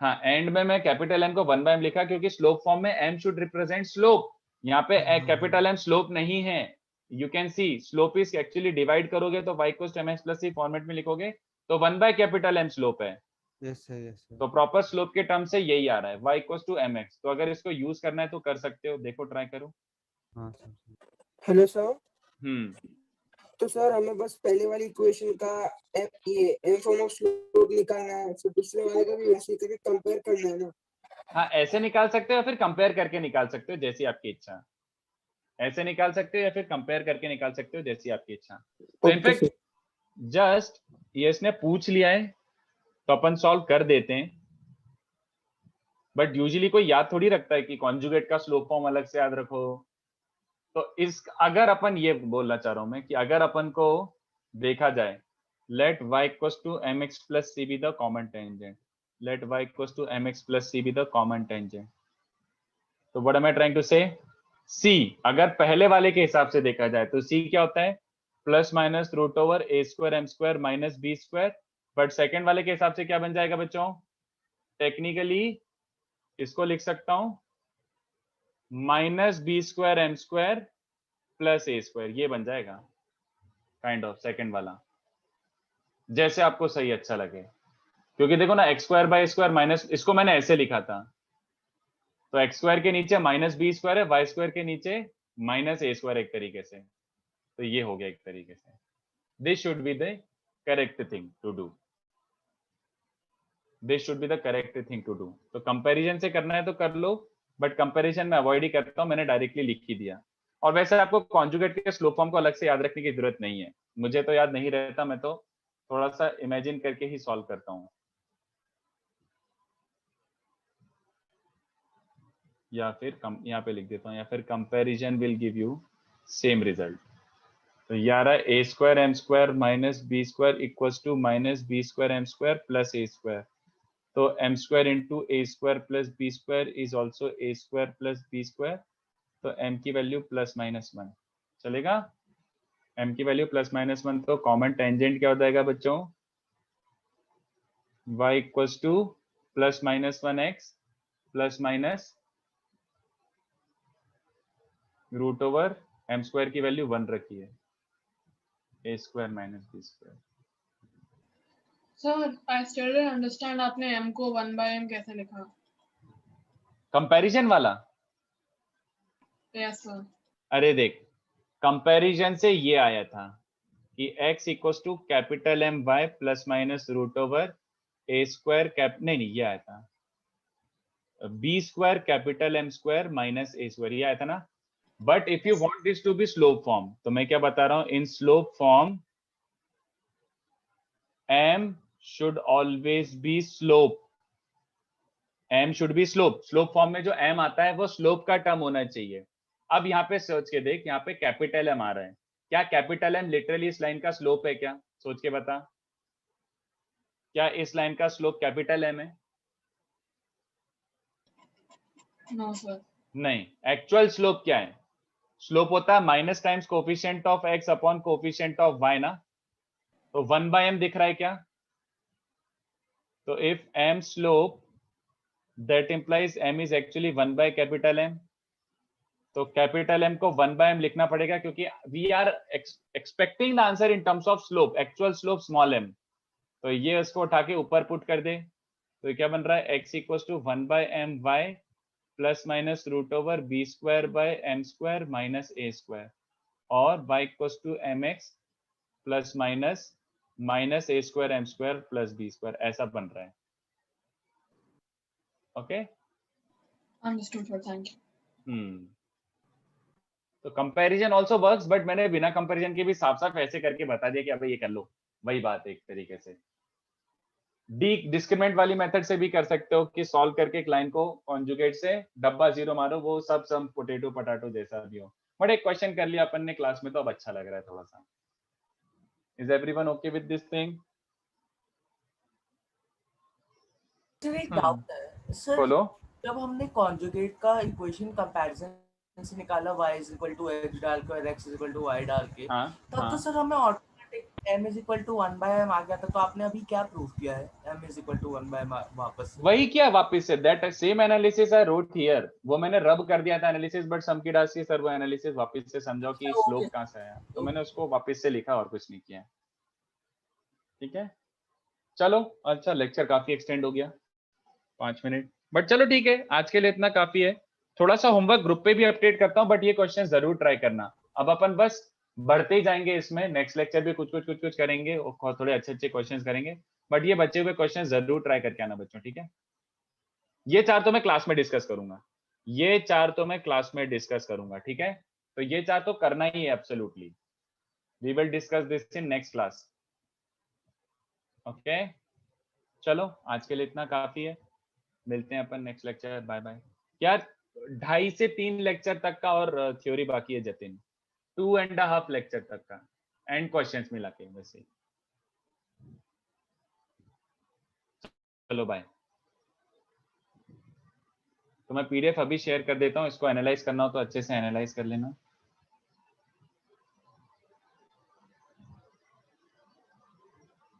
हाँ, एंड में मैं कैपिटल M को 1/m लिखा, क्योंकि स्लोप फॉर्म में M शुड रिप्रेजेंट स्लोप। यहाँ पे कैपिटल M स्लोप नहीं है। You can see slope is actually, divide करोगे तो y equals to mx plus c format में लिखोगे तो 1/M स्लोप है। Yes sir, yes sir. तो प्रॉपर स्लोप के टर्म से यही आ रहा है, y इक्वल्स टू mx। तो अगर इसको यूज करना है तो कर सकते हो, देखो ट्राई करो। हाँ सर। Hello sir. हम्म, तो सर हमें बस पहले वाली इक्वेशन का ये m फॉर्म ऑफ स्लोप निकालना है, फिर दूसरे वाले का भी वैसे करके कंपेयर करना है ना। हाँ ऐसे निकाल सकते हो या फिर कंपेयर करके निकाल सकते हो, जैसी आपकी इच्छा। ऐसे निकाल सकते हो या फिर कंपेयर करके निकाल सकते हो, जैसी आपकी इच्छा। तो ओके इनफैक्ट सर। जस्ट ये इसने पूछ लिया है तो अपन सॉल्व कर देते हैं, बट यूजुअली कोई याद थोड़ी रखता है कि कॉन्जुगेट का स्लोप फॉर्म अलग से याद रखो। तो इस अगर अपन ये बोलना चाह रहा हूं मैं कि अगर अपन को देखा जाए, let y equals to mx plus c be the common tangent, let y equals to mx plus c be the common tangent, तो what am I trying to say, c अगर पहले वाले के हिसाब से देखा जाए तो c क्या होता है, plus minus root over A square M square minus B square, but second वाले के हिसाब से क्या बन जाएगा बच्चों, टेक्निकली इसको लिख सकता हूं minus B square M square plus A square, ये बन जाएगा काइंड ऑफ सेकेंड वाला, जैसे आपको सही अच्छा लगे। क्योंकि देखो ना x square by square minus, इसको मैंने ऐसे लिखा था, तो एक्स स्क्वायर के नीचे माइनस बी स्क्वायर है, वाई स्क्वायर के नीचे माइनस ए स्क्वायर एक तरीके से, तो ये हो गया एक तरीके से। This should be the correct thing to do, this should be the correct thing to do. तो कंपैरिजन से करना है तो कर लो, बट कंपैरिजन में अवॉइड ही करता हूं, मैंने डायरेक्टली लिख ही दिया। और वैसे आपको कॉन्जुगेट के स्लोप फॉर्म को अलग से याद रखने की जरूरत नहीं है, मुझे तो याद नहीं रहता, मैं तो थोड़ा सा इमेजिन करके ही सॉल्व करता हूं। या फिर यहाँ पे लिख देता हूँ, या फिर comparison will give you same result. तो ये आ रहा है A square M square minus B square equals to minus B square M square plus A square, तो M square into A square plus B square is also A square plus B square, तो m की value plus minus 1 चलेगा, m की value plus minus 1, तो common tangent क्या हो जाएगा बच्चों, y equals to plus minus 1x plus minus root over m square की वैल्यू 1 रखी है, a square minus b square. Sir I still don't understand, आपने m को 1/m कैसे लिखा? कंपैरिजन वाला? Yes sir. अरे देख, कंपैरिजन से ये आया था कि x equals to capital M y plus minus root over A square cap, नहीं ये आया था b square capital M square minus ए स्क्वायर, ये आया था ना। But if you want this to be slope form, तो मैं क्या बता रहा हूं, in slope form m should always be slope, m should be slope, slope form में जो m आता है वो स्लोप का टर्म होना चाहिए। अब यहाँ पे सोच के देख, यहाँ पे कैपिटल M आ रहा है, क्या कैपिटल M लिटरली इस लाइन का स्लोप है क्या, सोच के बता, क्या इस लाइन का स्लोप कैपिटल M है? No sir. नहीं, एक्चुअल स्लोप क्या है, स्लोप होता है minus times coefficient of x upon coefficient of y ना, तो 1/m दिख रहा है क्या, तो if m slope that implies m is actually 1 by capital M, तो कैपिटल M को 1/m लिखना पड़ेगा, क्योंकि we are expecting the answer in terms of slope, actual slope small m, तो ये उसको उठा के ऊपर पुट कर दे, तो क्या बन रहा है, x equals to 1/m y plus minus root over B square by M square minus A square, और y equals to mx plus minus minus A square M square plus B square, ऐसा बन रहा है। Okay, understood sir, thank you. तो comparison also works, but मैंने बिना comparison के भी साफ साफ ऐसे करके बता दिया कि अब ये कर लो, वही बात है एक तरीके से। डिस्क्रिमिनेंट वाली मेथड से भी कर सकते हो कि सॉल्व करके एक लाइन को कॉन्जुगेट से डब्बा जीरो मारो, वो सब सम पोटैटो पटाटो जैसा भी हो, बट एक क्वेश्चन कर लिया अपन ने क्लास में तो अब अच्छा लग रहा है थोड़ा सा। Is everyone okay with this thing? Sir एक डाउट है सर, बोलो। जब हमने कॉन्जुगेट का इक्वेशन कंपैरिजन से निकाला y is equal to x डाल के और x is equal to y डाल के, तब तो सर हमें automatic m is equal to 1/m आ गया था, तो आपने अभी क्या प्रूफ किया है m is equal to 1/m वापस? वही किया वापस से, that same analysis I wrote here, वो मैंने रब कर दिया था एनालिसिस, बट सम की डास सर वो एनालिसिस वापस से समझाओ कि स्लोप कहां से आया, तो मैंने उसको वापस से लिखा और कुछ नहीं किया। ठीक है, चलो अच्छा, लेक्चर काफी एक्सटेंड हो गया 5 मिनट, बट चलो ठीक है, आज के लिए इतना काफी है। थोड़ा सा होमवर्क ग्रुप पे भी अपडेट करता हूँ, बट ये क्वेश्चन जरूर ट्राई करना। अब अपन बस बढ़ते ही जाएंगे इसमें, नेक्स्ट लेक्चर भी कुछ करेंगे और थोड़े अच्छे क्वेश्चंस करेंगे, बट ये बचे हुए क्वेश्चन जरूर ट्राई करके आना बच्चों, ठीक है। ये 4 तो मैं क्लास में डिस्कस करूंगा, ये 4 तो मैं क्लास में डिस्कस करूंगा, ठीक है। तो ये 4 तो करना ही है absolutely, we will discuss this in next class. Okay चलो आज के लिए इतना काफी है, मिलते हैं अपन नेक्स्ट लेक्चर। Bye bye. यार 2.5 से 3 लेक्चर तक का और थ्योरी बाकी है जतिन, 2.5 लेक्चर तक का एंड क्वेश्चंस मिला के वैसे। चलो बाय। तो मैं पीडीएफ अभी शेयर कर देता हूँ, इसको एनालाइज करना हो तो अच्छे से एनालाइज कर लेना।